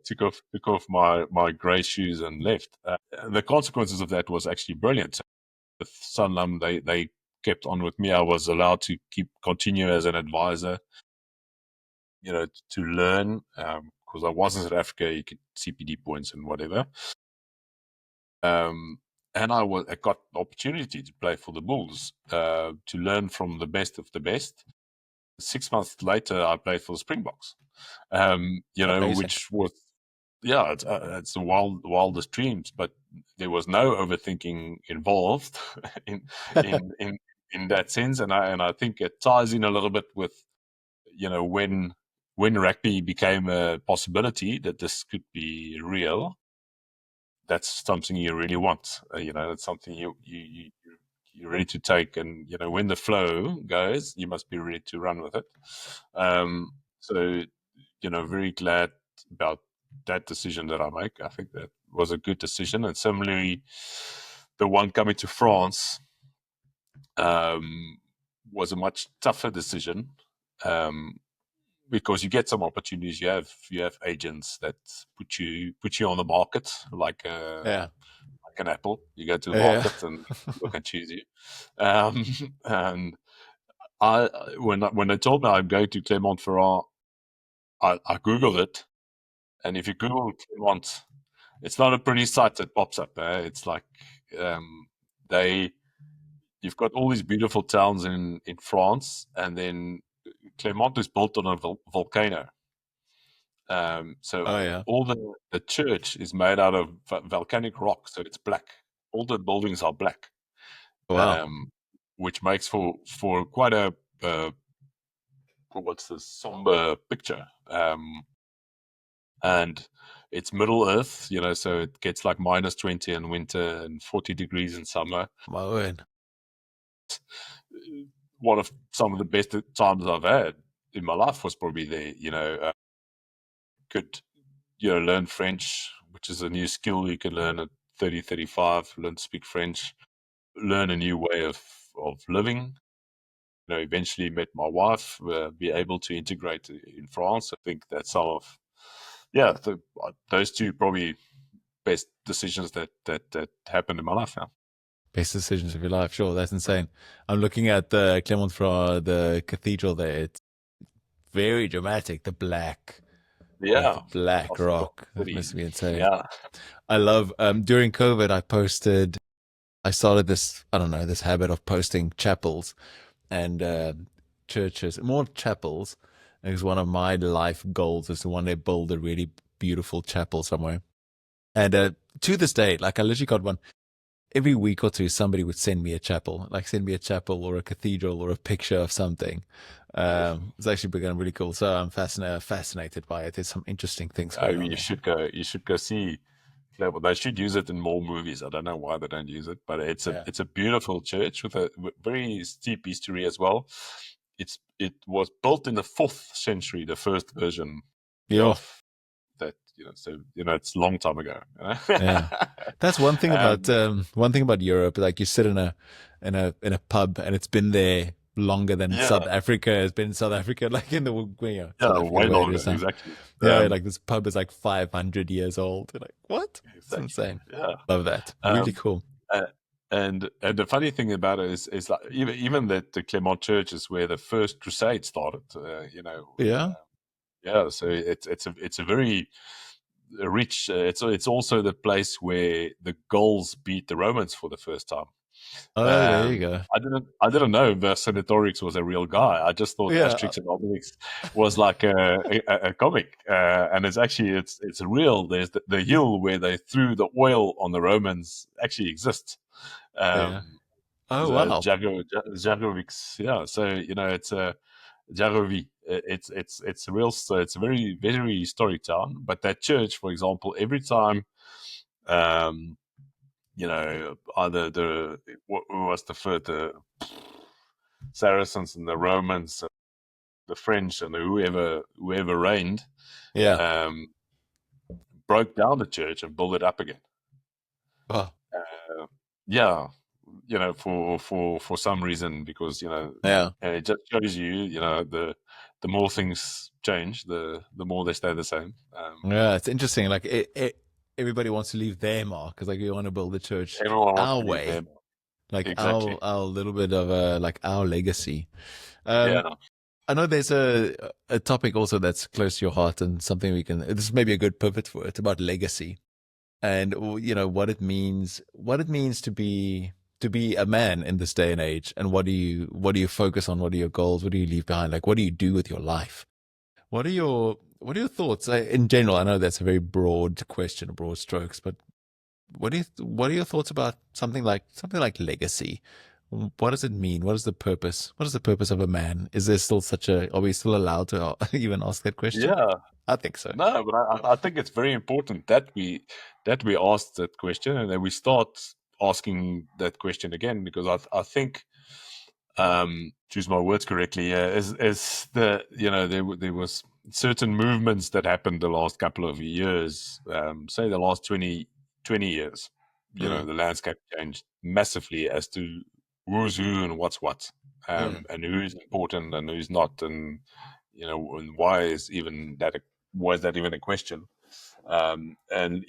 Took off my grey shoes and left. The consequences of that was actually brilliant. So with Sanlam, they kept on with me. I was allowed to continue as an advisor, you know, to learn, because I was in South Africa. You could CPD points and whatever. And I got the opportunity to play for the Bulls, to learn from the best of the best. 6 months later, I played for the Springboks, you know, Amazing. which was, yeah, it's the wildest dreams, but there was no overthinking involved in that sense. And I think it ties in a little bit with, you know, when rugby became a possibility that this could be real. That's something you really want. You know, that's something you're ready to take. And, you know, when the flow goes, you must be ready to run with it. So, you know, very glad about that decision that I make. I think that was a good decision. And similarly, the one coming to France was a much tougher decision. Because you get some opportunities, you have agents that put you on the market like an apple. You go to the market and people can choose you. And when they told me I'm going to Clermont-Ferrand, I googled it, and if you Google Clermont, it's not a pretty site that pops up. It's like you've got all these beautiful towns in France, and then Clermont is built on a volcano. All the church is made out of volcanic rock, so it's black. All the buildings are black. Wow. Which makes for quite a what's the somber picture. And it's Middle Earth, you know, so it gets like -20 in winter and 40 degrees in summer. My word. One of some of the best times I've had in my life was probably there, you know. Could, you know, learn French, which is a new skill you can learn at 30, 35, learn to speak French, learn a new way of living. You know, eventually met my wife, be able to integrate in France. I think that's some of, those two probably best decisions that happened in my life now. Best decisions of your life. Sure, that's insane. I'm looking at the Clermont-Ferrand, the cathedral there. It's very dramatic. The black. Yeah. The black rock. That must be insane. Yeah. I love, during COVID, I started this habit of posting chapels and churches, more chapels. It was one of my life goals is to one day build a really beautiful chapel somewhere. And to this day, like I literally got one every week or two. Somebody would send me a chapel, like send me a chapel or a cathedral or a picture of something. Awesome. It's actually become really cool. So I'm fascinated by it. There's some interesting things going on You there. should go. You should go see. Well, they should use it in more movies. I don't know why they don't use it, but Yeah. it's a beautiful church with a very steep history as well. It was built in the 4th century, the first version Yeah. of that. So it's a long time ago. Yeah. That's um, one thing about Europe. Like you sit in a pub and it's been there longer than yeah, South Africa has been in South Africa, like in the South yeah, Africa way the way it longer, is now. exactly. Yeah, like this pub is like 500 years old. You're like, what? It's Exactly. insane. Yeah. Love that. Really Um, cool. uh, and the funny thing about it is like even that the Clermont Church is where the first crusade started. Yeah. Yeah. So it's a very rich. It's also the place where the Gauls beat the Romans for the first time. Oh, there you go. I didn't know Vercingetorix was a real guy. I just thought Yeah. Asterix and Obelix was like a comic, and it's real. There's the hill where they threw the oil on the Romans actually exists. Yeah. Um, Oh, so wow. Jagovix, yeah. So it's a Jarovi. It's a real. So it's a very very historic town. But that church, for example, every time. Um, Either what was the Saracens and the Romans, the French, and whoever reigned, Yeah. um, broke down the church and built it up again. Oh, Uh, yeah, for some reason, because yeah. and it just shows the more things change, the more they stay the same. Yeah. It's interesting. Like everybody wants to leave their mark because like we want to build the church Everyone wants our to leave way, them. like Exactly. our little bit of like our legacy. Yeah. I know there's a topic also that's close to your heart and something we can. This is maybe a good pivot for it about legacy and what it means to be a man in this day and age, and what do you focus on? What are your goals? What do you leave behind? Like what do you do with your life? What are your thoughts in general? I know that's a very broad question, broad strokes, but what are your thoughts about something like legacy? What does it mean? What is the purpose? What is the purpose of a man? Is there still such a? Are we still allowed to even ask that question? Yeah. I think so. No, but I think it's very important that we ask that question and then we start asking that question again, because I think choose my words correctly, is there was certain movements that happened the last couple of years, say the last 20 years. Mm, The landscape changed massively as to who's who and what's what, mm, and who's important and who's not, and and why is that even a question? And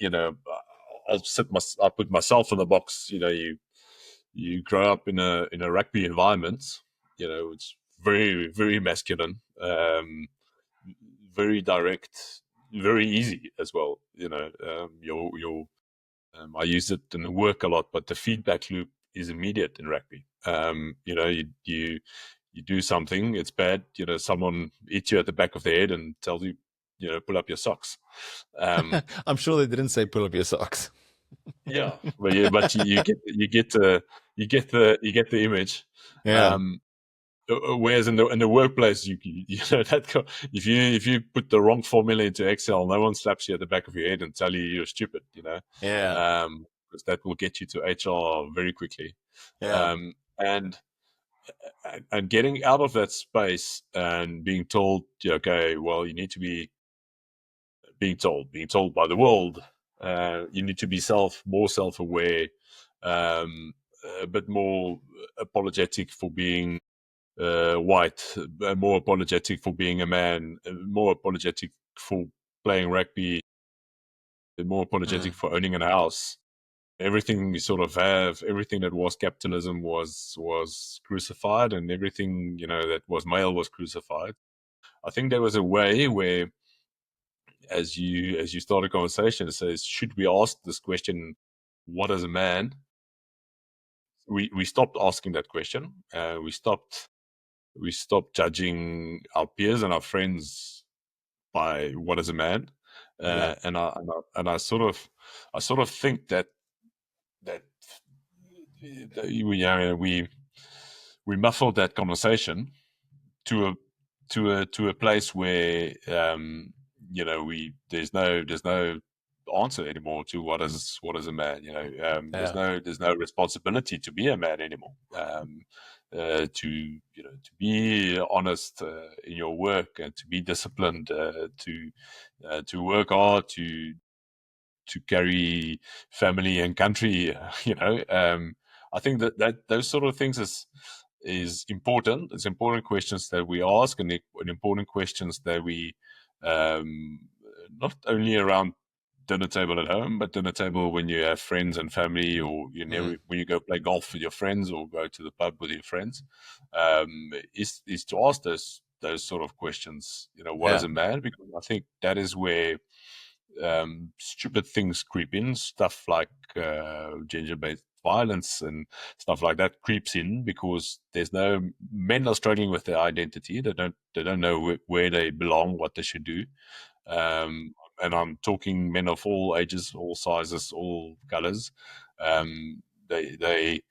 I'll put myself in the box. You grow up in a rugby environment. It's very very masculine, very direct, very easy as well. Your I use it in work a lot, but the feedback loop is immediate in rugby. You do something, it's bad. Someone hits you at the back of the head and tells you, pull up your socks. Um, I'm sure they didn't say pull up your socks. yeah, but you get the image. Yeah, Um, Whereas in the workplace, if you put the wrong formula into Excel, no one slaps you at the back of your head and tell you you're stupid. yeah, Because that will get you to HR very quickly. yeah. And getting out of that space and being told, okay, well, you need to be being told by the world. You need to be more self-aware, a bit more apologetic for being white, more apologetic for being a man, more apologetic for playing rugby, more apologetic Mm. for owning a house. Everything we sort of have, everything that was capitalism was crucified, and everything that was male was crucified. I think there was a way where, as you start a conversation, it says, should we ask this question, what is a man? We stopped asking that question. We stopped judging our peers and our friends by what is a man, Yeah. And I sort of think that we muffled that conversation to a place where there's no answer anymore to what is a man. Yeah. There's no responsibility to be a man anymore. To be honest in your work and to be disciplined, to work hard, to carry family and country. I think that those sort of things is important. It's important questions that we ask, and important questions that we not only around dinner table at home, but dinner table when you have friends and family, or when you go play golf with your friends or go to the pub with your friends, is to ask those sort of questions. What is Yeah. a man? Because I think that is where stupid things creep in, stuff like gender-based violence and stuff like that creeps in, because men are struggling with their identity. They don't know where they belong, what they should do. And I'm talking men of all ages, all sizes, all colors. They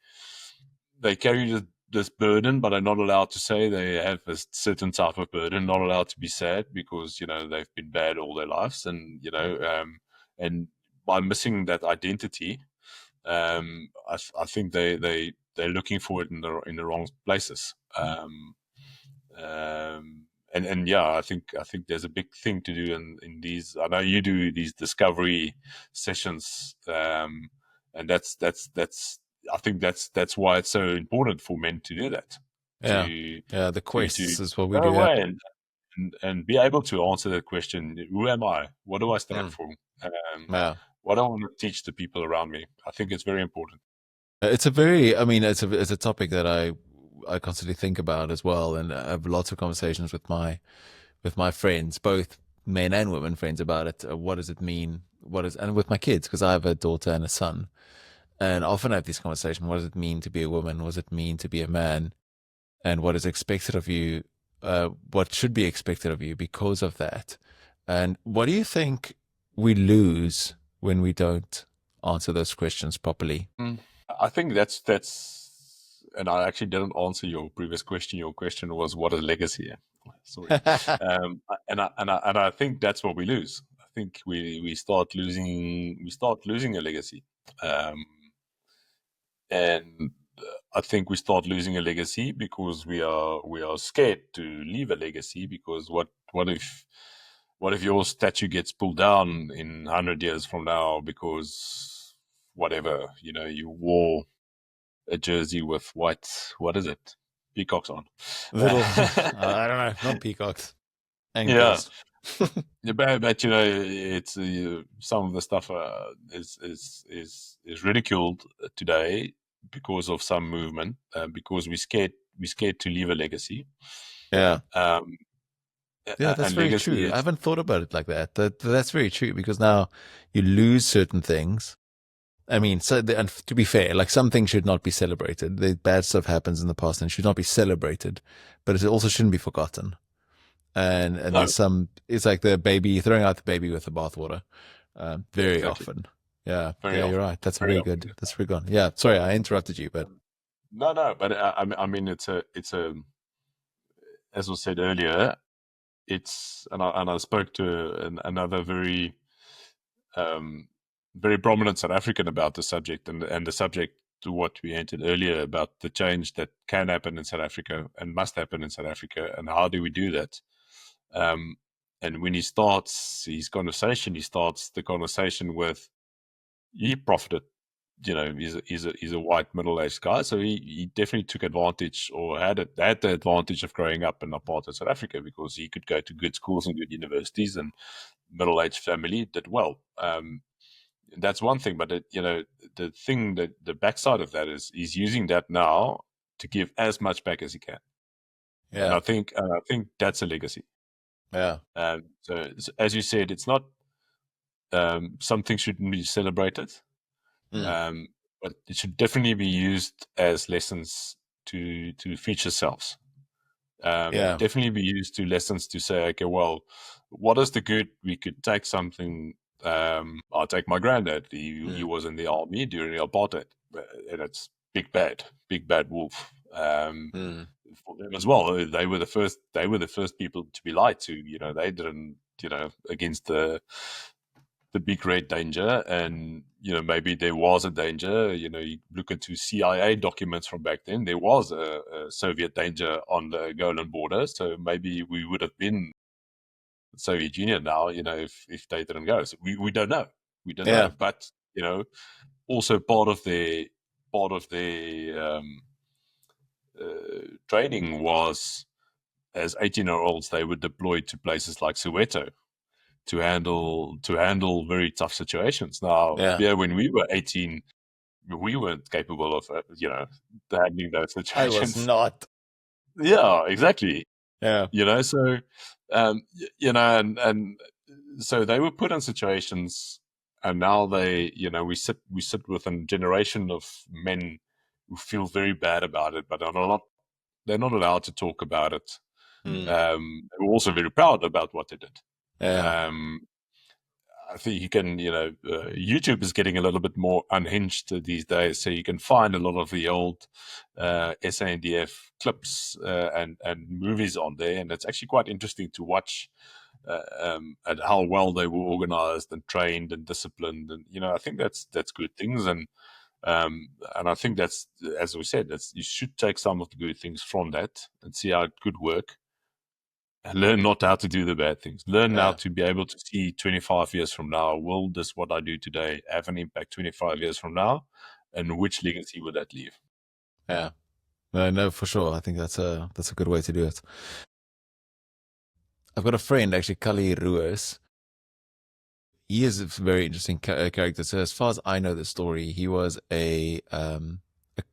carry this burden, but are not allowed to say they have a certain type of burden, not allowed to be sad because, they've been bad all their lives. And by missing that identity, I think they're looking for it in the wrong places. And yeah, I think there's a big thing to do in these. I know you do these discovery sessions, and that's I think that's why it's so important for men to do that. Yeah. Yeah. The To quests is what we go do. Yeah. away and be able to answer the question: who am I? What do I stand Mm. for? Yeah. What do I want to teach the people around me? I think it's very important. It's a very, I mean, it's a topic that I constantly think about as well, and I have lots of conversations with my friends, both men and women friends, about it. What does it mean? And with my kids, because I have a daughter and a son, and I often have this conversation. What does it mean to be a woman? What does it mean to be a man? And what is expected of you? What should be expected of you because of that? And what do you think we lose when we don't answer those questions properly? I think and I actually didn't answer your previous question. Your question was, what is legacy? Sorry. And I think that's what we lose. I think we start losing a legacy. And I think we start losing a legacy because we are scared to leave a legacy, because what if your statue gets pulled down in 100 years from now because whatever, you wore a jersey with what is it, peacocks on. Little, I don't know, not peacocks, Yeah, anchors. but it's some of the stuff is ridiculed today because of some movement, because we scared to leave a legacy. Yeah. um, Yeah, that's and very legacy true. I is haven't thought about it like that. That's very true, because now you lose certain things. I mean, and to be fair, like, some things should not be celebrated. The bad stuff happens in the past and should not be celebrated, but it also shouldn't be forgotten. And no, there's it's like the baby, throwing out the baby with the bathwater, very exactly, often. Yeah, very yeah, you're often, right. That's a very very often. good. That's very good. Yeah, sorry, I interrupted you, but No, but I mean, it's a as was said earlier, and I spoke to another um, very prominent South African about the subject, and the subject to what we entered earlier about the change that can happen in South Africa and must happen in South Africa, and how do we do that? Um, and when he starts he starts the conversation with, he profited. He's a white middle-aged guy, so he definitely took advantage, or had the advantage of growing up in apartheid South Africa, because he could go to good schools and good universities, and middle-aged family did well. That's one thing, but the thing, that the backside of that is he's using that now to give as much back as he can, and yeah, I think that's a legacy. yeah, So as you said, it's not, something shouldn't be celebrated. mm, Um, but it should definitely be used as lessons to future selves. Yeah. Definitely be used to lessons to say, okay, well, what is the good? We could take something. I'll take my granddad. He was in the army during apartheid, and it's big bad wolf. For them as well, they were the first. They were the first people to be lied to. They didn't. Against the big red danger, and maybe there was a danger. You look into CIA documents from back then, there was a Soviet danger on the Golan border, so maybe we would have been the Soviet Union now, if they didn't go. So we don't know. Yeah. But also part of their training was, as 18-year-olds, they were deployed to places like Soweto to handle very tough situations. Now, Yeah. when we were 18, we weren't capable of handling those I was situations. not. Yeah, exactly. Yeah. So and so they were put in situations, and now we sit with a generation of men who feel very bad about it, but they're not allowed to talk about it. They were also very proud about what they did. Yeah. I think you can, YouTube is getting a little bit more unhinged these days, so you can find a lot of the old SANDF clips and movies on there, and it's actually quite interesting to watch and how well they were organized and trained and disciplined, and I think that's good things, and I think that's, as we said, you should take some of the good things from that and see how it could work. Learn not how to do the bad things. Learn now Yeah. to be able to see 25 years from now, will this, what I do today, have an impact 25 years from now? And which legacy would that leave? Yeah. No, for sure. I think that's a good way to do it. I've got a friend, actually, Kali Ruiz. He is a very interesting character. So as far as I know the story, he was a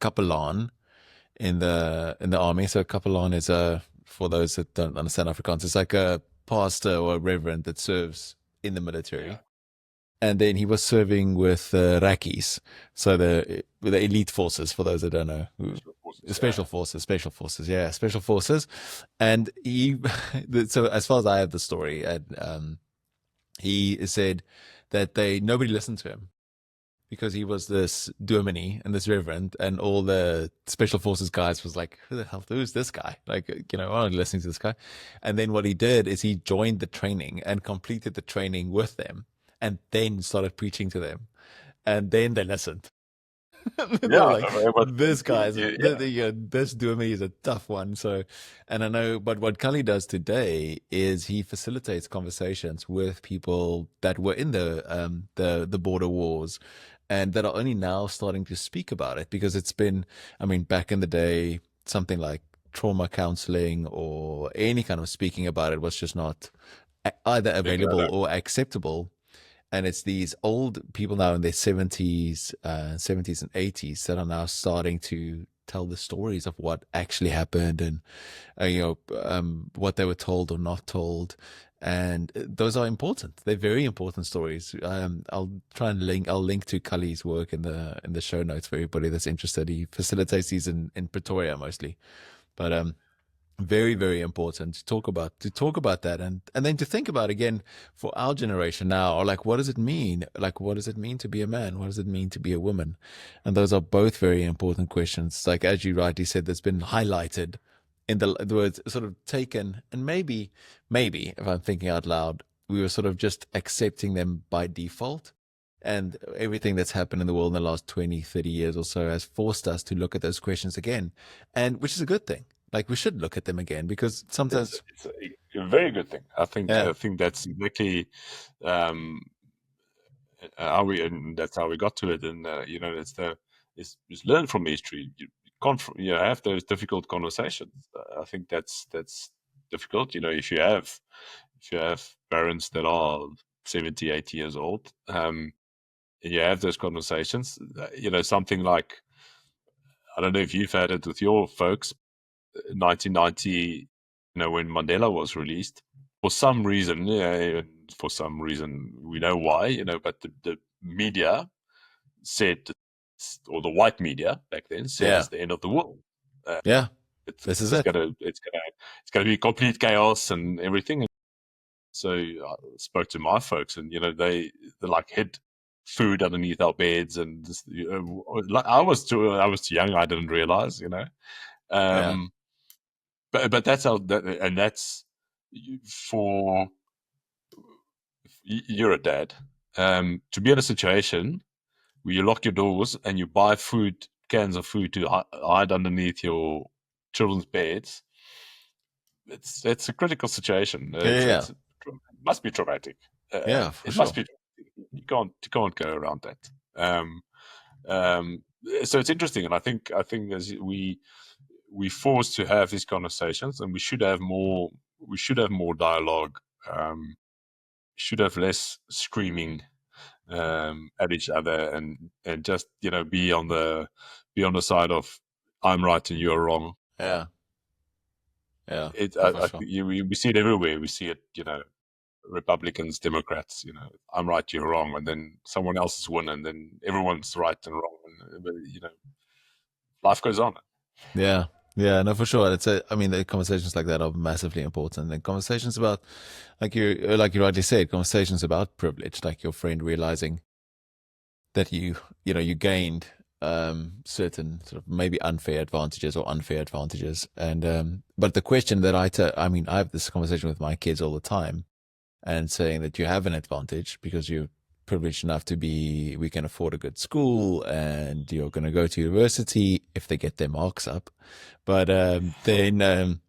kapellaan in the army. So a kapellaan is for those that don't understand Afrikaans, it's like a pastor or a reverend that serves in the military. Yeah. And then he was serving with rakkies, so the elite forces. For those that don't know, special forces, yeah, special forces. And he, so as far as I have the story, and he said that nobody listened to him because he was this dominee and this reverend, and all the special forces guys was like, who's this guy? Like, I'm not listening to this guy. And then what he did is he joined the training and completed the training with them, and then started preaching to them, and then they listened. They were Yeah, like, this guy's this doing is a tough one. So, and I know, but what Kali does today is he facilitates conversations with people that were in the border wars, and that are only now starting to speak about it, because it's been, I mean, back in the day, something like trauma counseling or any kind of speaking about it was just not either available or acceptable. And it's these old people now in their 70s, 70s and 80s that are now starting to tell the stories of what actually happened, and what they were told or not told. And those are important. They're very important stories. I'll link to Kali's work in the show notes for everybody that's interested. He facilitates these in Pretoria mostly, but very, very important to talk about that, and then to think about again for our generation now, or like, what does it mean? Like, what does it mean to be a man? What does it mean to be a woman? And those are both very important questions. Like, as you rightly said, that's been highlighted in the words, sort of taken, and maybe, if I'm thinking out loud, we were sort of just accepting them by default. And everything that's happened in the world in the last 20, 30 years or so has forced us to look at those questions again, and which is a good thing. Like, we should look at them again, because sometimes it's a very good thing. I think yeah. I think that's exactly that's how we got to it, and it's learn from history. You have those difficult conversations. I think that's difficult. If you have parents that are 70, 80 years old, and you have those conversations, something like, I don't know if you've had it with your folks, 1990, when Mandela was released, for some reason, we know why, but the media said, or the white media back then said, Yeah. it's the end of the world. Yeah. This it's is just it. gonna be complete chaos and everything. So I spoke to my folks, and they like hid food underneath our beds, and just, like I was too young, I didn't realize, Yeah. um, but that's how and that's for you're a dad, to be in a situation where you lock your doors and you buy cans of food to hide underneath your children's beds. It's a critical situation. Yeah. Yeah. It must be traumatic. Yeah, for It must sure. be. You can't go around that. Um, um, so it's interesting, and I think as we forced to have these conversations, and we should have more. We should have more dialogue. Should have less screaming at each other, and just be on the side of I'm right and you're wrong. Yeah. Yeah. It No, for I sure. think we see it everywhere. We see it, Republicans, Democrats. I'm right, you're wrong, and then someone else is win, and then everyone's right and wrong, and life goes on. Yeah. Yeah, no, for sure. I mean, the conversations like that are massively important. And conversations about, like you rightly said, conversations about privilege, like your friend realizing that you gained certain sort of maybe unfair advantages or unfair advantages. And but the question that I mean, I have this conversation with my kids all the time, and saying that you have an advantage because you're privileged enough we can afford a good school and you're going to go to university if they get their marks up. But then,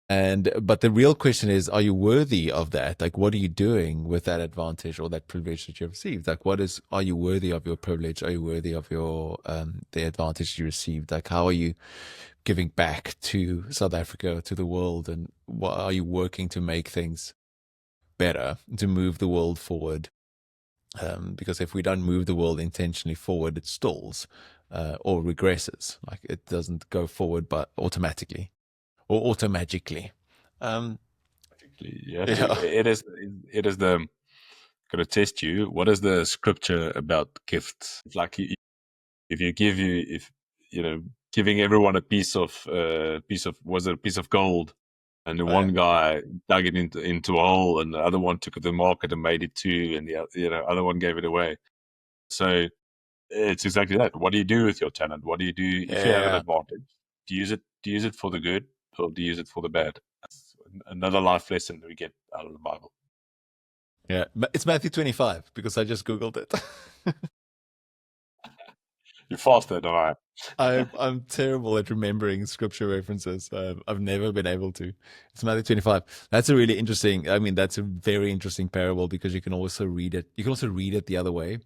but the real question is, are you worthy of that? Like, what are you doing with that advantage or that privilege that you've received? Like, are you worthy of your privilege? Are you worthy of the advantage you received? Like, how are you giving back to South Africa, to the world? And what are you working to make things better, to move the world forward? Because if we don't move the world intentionally forward, it stalls or regresses. Like it doesn't go forward, but automatically or automagically. Um, You have to. yeah, It is the going to test you. What is the scripture about gifts? Like if you give you if you know giving everyone a piece of gold, and the oh, yeah, one guy dug it into a hole, and the other one took it to the market and made it too, and the other one gave it away. So it's exactly that. What do you do with your talent? What do you do if you have an yeah, advantage? Do you use it? Do you use it for the good, or do you use it for the bad? That's another life lesson we get out of the Bible. yeah. It's Matthew 25 because I just googled it. You're faster than I am. I'm terrible at remembering scripture references. I've never been able to. It's Matthew 25. That's a really interesting. I mean, that's a very interesting parable because you can also read it. You can also read it the other way,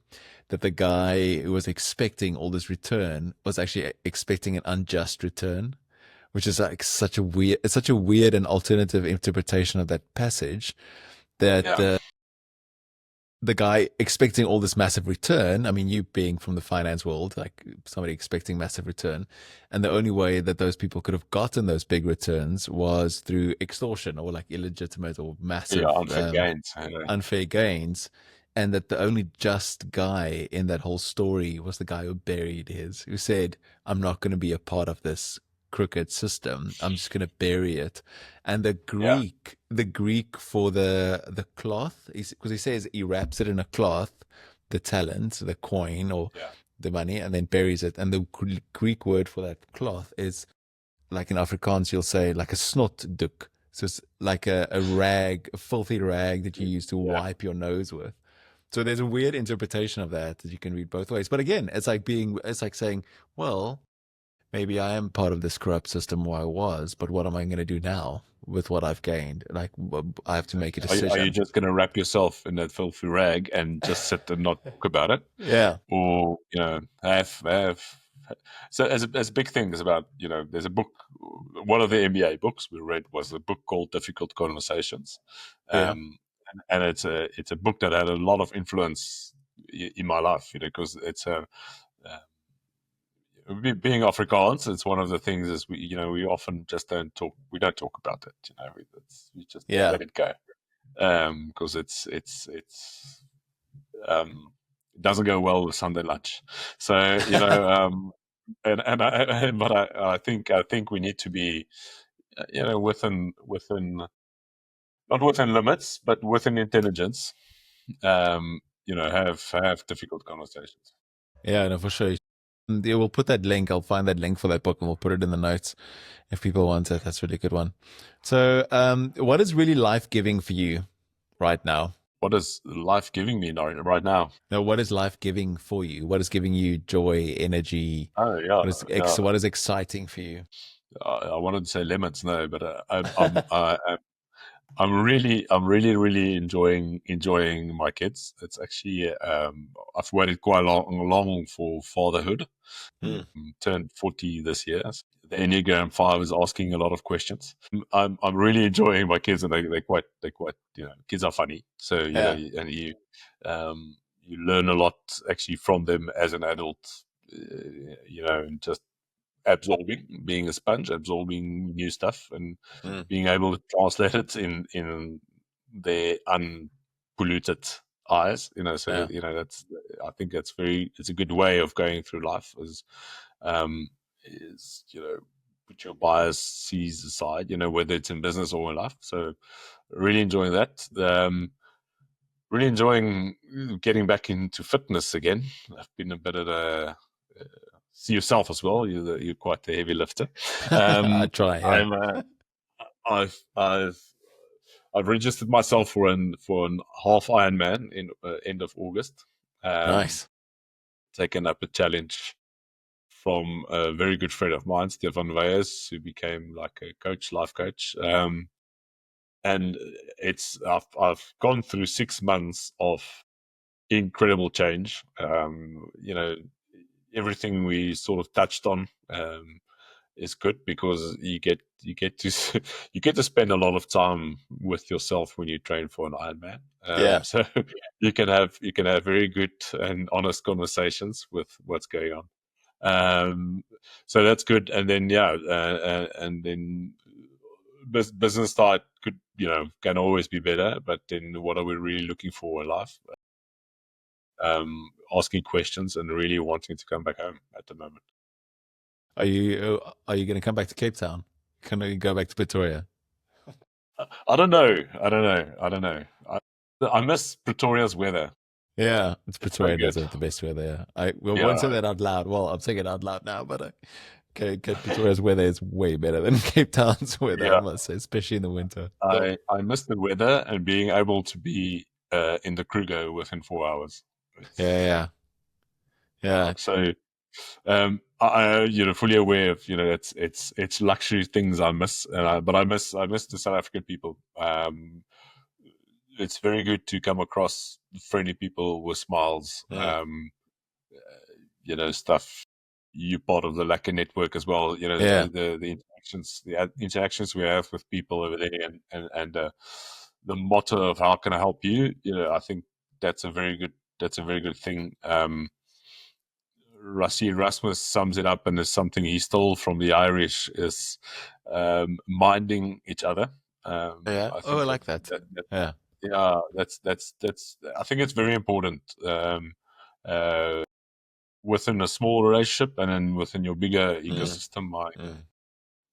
that the guy who was expecting all this return was actually expecting an unjust return, which is like such a weird and alternative interpretation of that passage. That Yeah, the guy expecting all this massive return. I mean, you being from the finance world, like somebody expecting massive return. And the only way that those people could have gotten those big returns was through extortion or like illegitimate or yeah, massive unfair gains. unfair gains. And that the only just guy in that whole story was the guy who buried who said, I'm not going to be a part of this crooked system. I'm just going to bury it. And Yeah, The Greek for the cloth, because he says he wraps it in a cloth, the talent, the coin or yeah, the money, and then buries it. And the Greek word for that cloth is, like in Afrikaans, you'll say like a snotdoek. So it's like a rag, a filthy rag that you use to yeah. wipe your nose with. So there's a weird interpretation of that you can read both ways. But again, it's like saying, well, maybe I am part of this corrupt system where I was, but what am I going to do now with what I've gained? Like, I have to make a Are you decision. just going to wrap yourself in that filthy rag and just sit and not talk about it, Yeah. or have? So as big things about there's a book. One of the MBA books we read was a book called Difficult Conversations, Yeah. and it's a book that had a lot of influence in my life. Because it's a being Afrikaans, it's one of the things is we often just don't talk. We don't talk about it. We just Yeah. let it go, because um, it doesn't go well with Sunday lunch. So But I think we need to be, within not within limits, but within intelligence. Have difficult conversations. Yeah, no, for sure. Yeah, we'll put that link. I'll find that link for that book and we'll put it in the notes if people want it. That's a really good one. So, what is really life giving for you right now? What is life giving me right now? No, what is life giving for you? What is giving you joy, energy? Oh yeah, yeah. What is exciting for you? I wanted to say lemons, no, but I'm really enjoying my kids. It's actually I've waited quite long for fatherhood. Mm. Turned 40 this year. The Enneagram 5 is asking a lot of questions. I'm really enjoying my kids, and they're quite kids are funny. So you learn a lot actually from them as an adult. And just being a sponge, absorbing new stuff, and being able to translate it in their unpolluted eyes. That's, I think it's a good way of going through life. Is put your biases aside. Whether it's in business or in life. So really enjoying that. Really enjoying getting back into fitness again. I've been a bit of a see yourself as well. You're quite the heavy lifter. I try. Yeah. I've registered myself for an half Ironman in end of August. Nice. Taken up a challenge from a very good friend of mine, Stefan Weyers, who became like a life coach. And I've gone through 6 months of incredible change. Everything we sort of touched on is good, because you get to you get to spend a lot of time with yourself when you train for an Ironman. Yeah. So you can have very good and honest conversations with what's going on. So that's good. And then and then business side can always be better. But then what are we really looking for in life? Asking questions and really wanting to come back home at the moment. Are you going to come back to Cape Town? Can you go back to Pretoria? I don't know. I miss Pretoria's weather. Yeah, it's It's so Pretoria does good. have the best weather. I won't say that out loud. Well, I'm saying it out loud now, but Pretoria's weather is way better than Cape Town's weather, Yeah. I must say, especially in the winter. I miss the weather and being able to be in the Kruger within 4 hours. Yeah. So fully aware of it's luxury things I miss, but I miss the South African people. It's very good to come across friendly people with smiles. Stuff. You're part of the Lacquer network as well. The interactions we have with people over there, and the motto of how can I help you. I think that's a very good thing. Rassie Erasmus sums it up, and is something he stole from the Irish, is minding each other. I like that. That's I think it's very important within a small relationship, and then within your bigger ecosystem.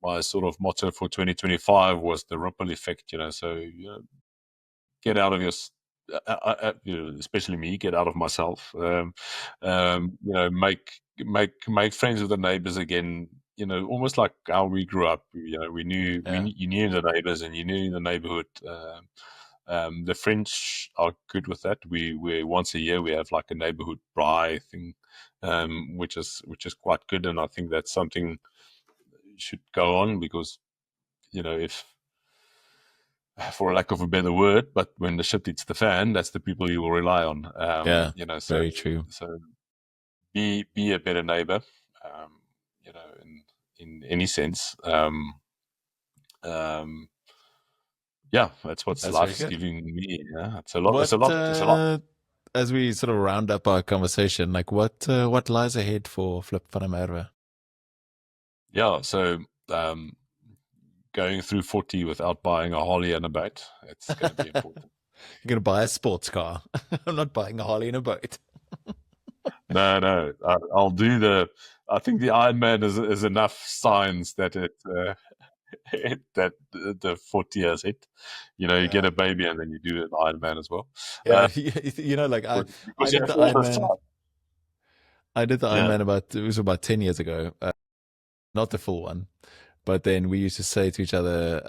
My sort of motto for 2025 was the ripple effect. So get out of your especially me, get out of myself. Make friends with the neighbors again. Almost like how we grew up. We knew you knew the neighbors and you knew the neighborhood. The French are good with that. We once a year we have like a neighborhood braai thing, which is quite good, and I think that's something should go on, because if, for lack of a better word, but when the shit hits the fan, that's the people you will rely on. Very true. So be a better neighbor, in any sense. That's what life's giving me. Yeah, it's a lot. It's a lot. As we sort of round up our conversation, like what lies ahead for Flip van der Merwe? Yeah, so going through 40 without buying a Harley and a boat, it's going to be important. You're going to buy a sports car. I'm not buying a Harley and a boat. No, I'll do I think the Ironman is enough signs that that the 40 years hit. You get a baby and then you do an Ironman as well. Yeah, like I Because you did have the all this Ironman. time. I did the Yeah. Ironman it was about 10 years ago. Not the full one. But then we used to say to each other,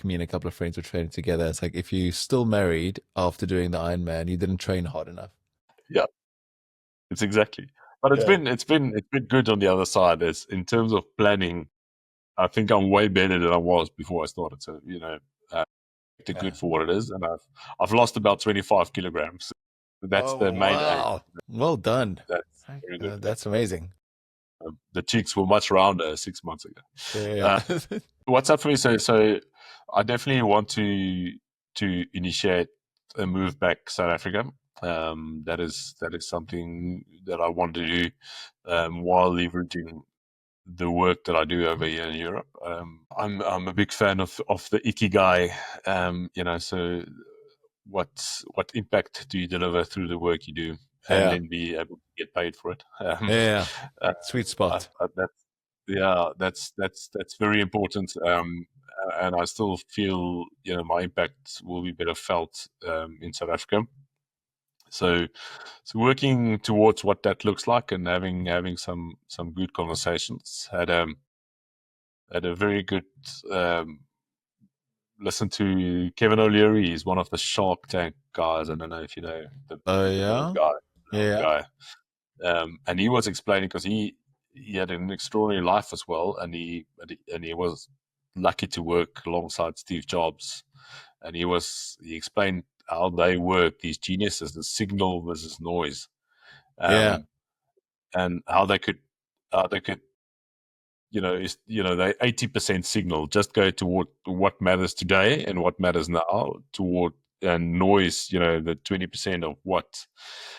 me and a couple of friends were training together. It's like, if you're still married after doing the Ironman, you didn't train hard enough. Yeah. It's exactly. But it's been good on the other side. Is in terms of planning, I think I'm way better than I was before I started. So good for what it is, and I've lost about 25 kilograms. That's Oh, the main aim. wow. Well done. That's very good. That's amazing. The cheeks were much rounder 6 months ago. Yeah. What's up for me? So I definitely want to initiate a move back South Africa. That is something that I want to do while leveraging the work that I do over here in Europe. I'm a big fan of the ikigai. So what impact do you deliver through the work you do, and then be able to get paid for it? Sweet spot. That's very important. And I still feel my impact will be better felt in South Africa. So working towards what that looks like and having some good conversations. Had a very good listen to Kevin O'Leary. He's one of the Shark Tank guys. I don't know if you know the guy. And he was explaining, because he had an extraordinary life as well, and he was lucky to work alongside Steve Jobs, and he explained how they work, these geniuses, the signal versus noise, and how they could they 80% signal, just go toward what matters today and what matters now, toward and noise, the 20% of what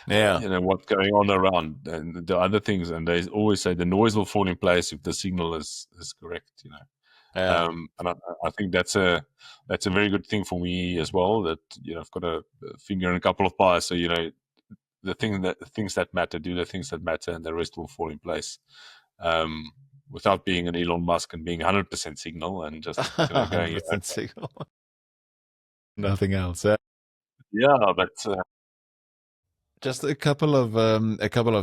what's going on around and the other things. And they always say the noise will fall in place if the signal is correct. And I think that's a very good thing for me as well, that I've got a finger in a couple of pies. So the things that matter, do the things that matter, and the rest will fall in place. Without being an Elon Musk and being 100% signal and just going 100% signal. Nothing else. Yeah, but just a couple of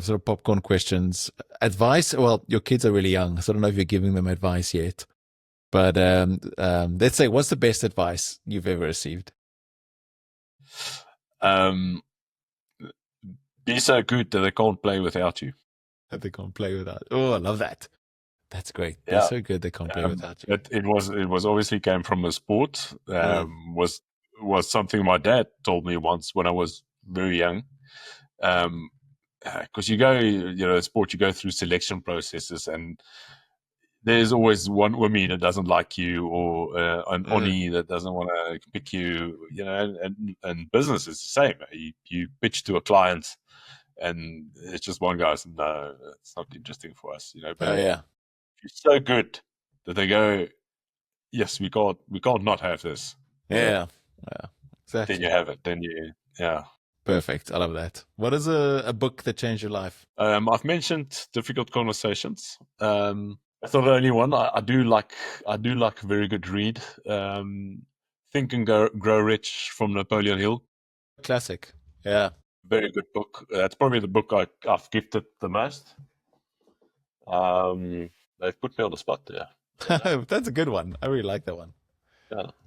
sort of popcorn questions. Advice. Well, your kids are really young, so I don't know if you're giving them advice yet. But let's say, what's the best advice you've ever received? Be so good that they can't play without you. That they can't play without. Oh, I love that. That's great. They're so good they can't play without you. It was obviously came from a sport. Was something my dad told me once when I was very young. Because you go, sport, you go through selection processes, and there's always one Umi that doesn't like you, or an Oni that doesn't want to pick you, and business is the same. You pitch to a client, and it's just one guy says, no, it's not interesting for us, But if you're so good that they go, yes, we can't not have this. Yeah, exactly. Then you have it. Perfect. I love that. What is a book that changed your life? I've mentioned Difficult Conversations. That's not the only one. I do like a very good read. Think and Grow Rich from Napoleon Hill. Classic. Yeah. Very good book. That's probably the book I've gifted the most. They've put me on the spot there. That's a good one. I really like that one.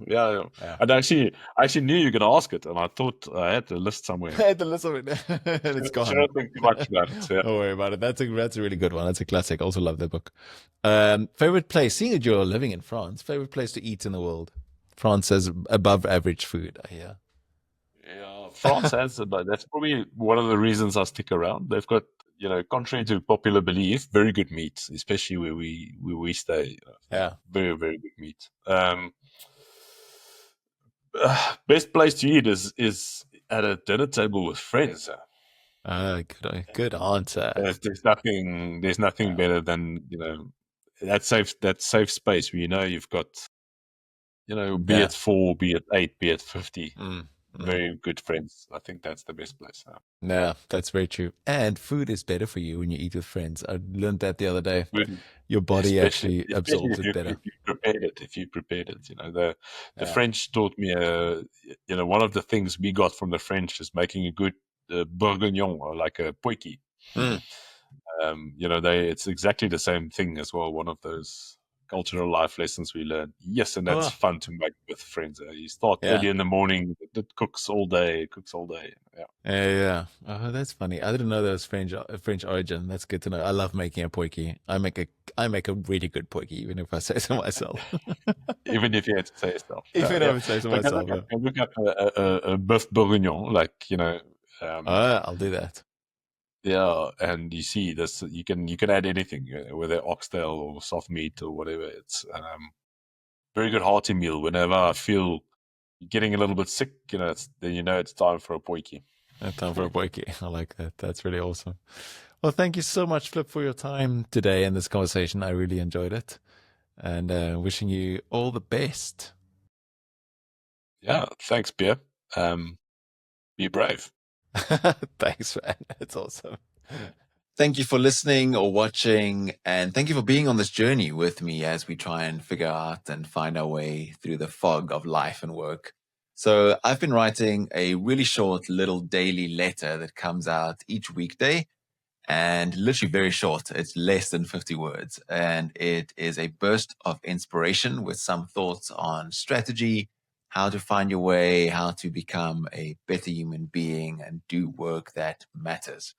Yeah. And I actually knew you were going to ask it, and I thought I had the list somewhere. I had the list of it, and it's gone. Don't think too much about it. Yeah. Don't worry about it. That's a really good one. That's a classic. I also love that book. Favorite place? Seeing that you're living in France, favorite place to eat in the world? France has above average food, I hear. Yeah, France has, but that's probably one of the reasons I stick around. They've got, contrary to popular belief, very good meat, especially where we stay. Yeah, very, very good meat. Best place to eat is at a dinner table with friends. Good answer. There's nothing better than that safe space where you've got be it 4, be it 8, be it 50. very good friends. I think that's the best place. No, that's very true. And food is better for you when you eat with friends. I learned that the other day. Food, Your body especially actually absorbs it better. if you prepared it. If you prepared it, the Yeah. French taught me. One of the things we got from the French is making a good bourguignon, or like a poiki. Mm. It's exactly the same thing as well. One of those cultural life lessons we learned. Yes, and that's Oh, fun to make with friends. You start yeah. early in the morning. It cooks all day. Yeah. Yeah. Oh, that's funny. I didn't know that was French origin. That's good to know. I love making a potjie. I make a really good potjie, even if I say so myself. Even if you had to say yourself. Even if Yeah. I say so But myself. look up a bœuf bourguignon, I'll do that. yeah, and you see this. You can add anything, whether oxtail or soft meat or whatever. It's very good hearty meal. Whenever I feel getting a little bit sick, then it's time for a potjie. Time for a potjie. I like that. That's really awesome. Well, thank you so much, Flip, for your time today in this conversation. I really enjoyed it, and wishing you all the best. Yeah, thanks, Pierre. Be brave. Thanks, man. It's awesome. Thank you for listening or watching, and thank you for being on this journey with me as we try and figure out and find our way through the fog of life and work. So I've been writing a really short little daily letter that comes out each weekday, and literally very short. It's less than 50 words, and it is a burst of inspiration with some thoughts on strategy, how to find your way, how to become a better human being and do work that matters.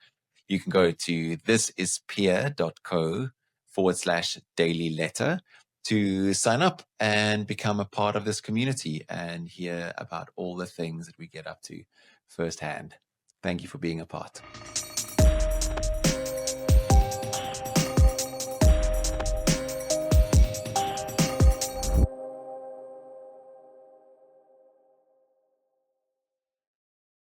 You can go to thisispierre.co/daily letter to sign up and become a part of this community and hear about all the things that we get up to firsthand. Thank you for being a part.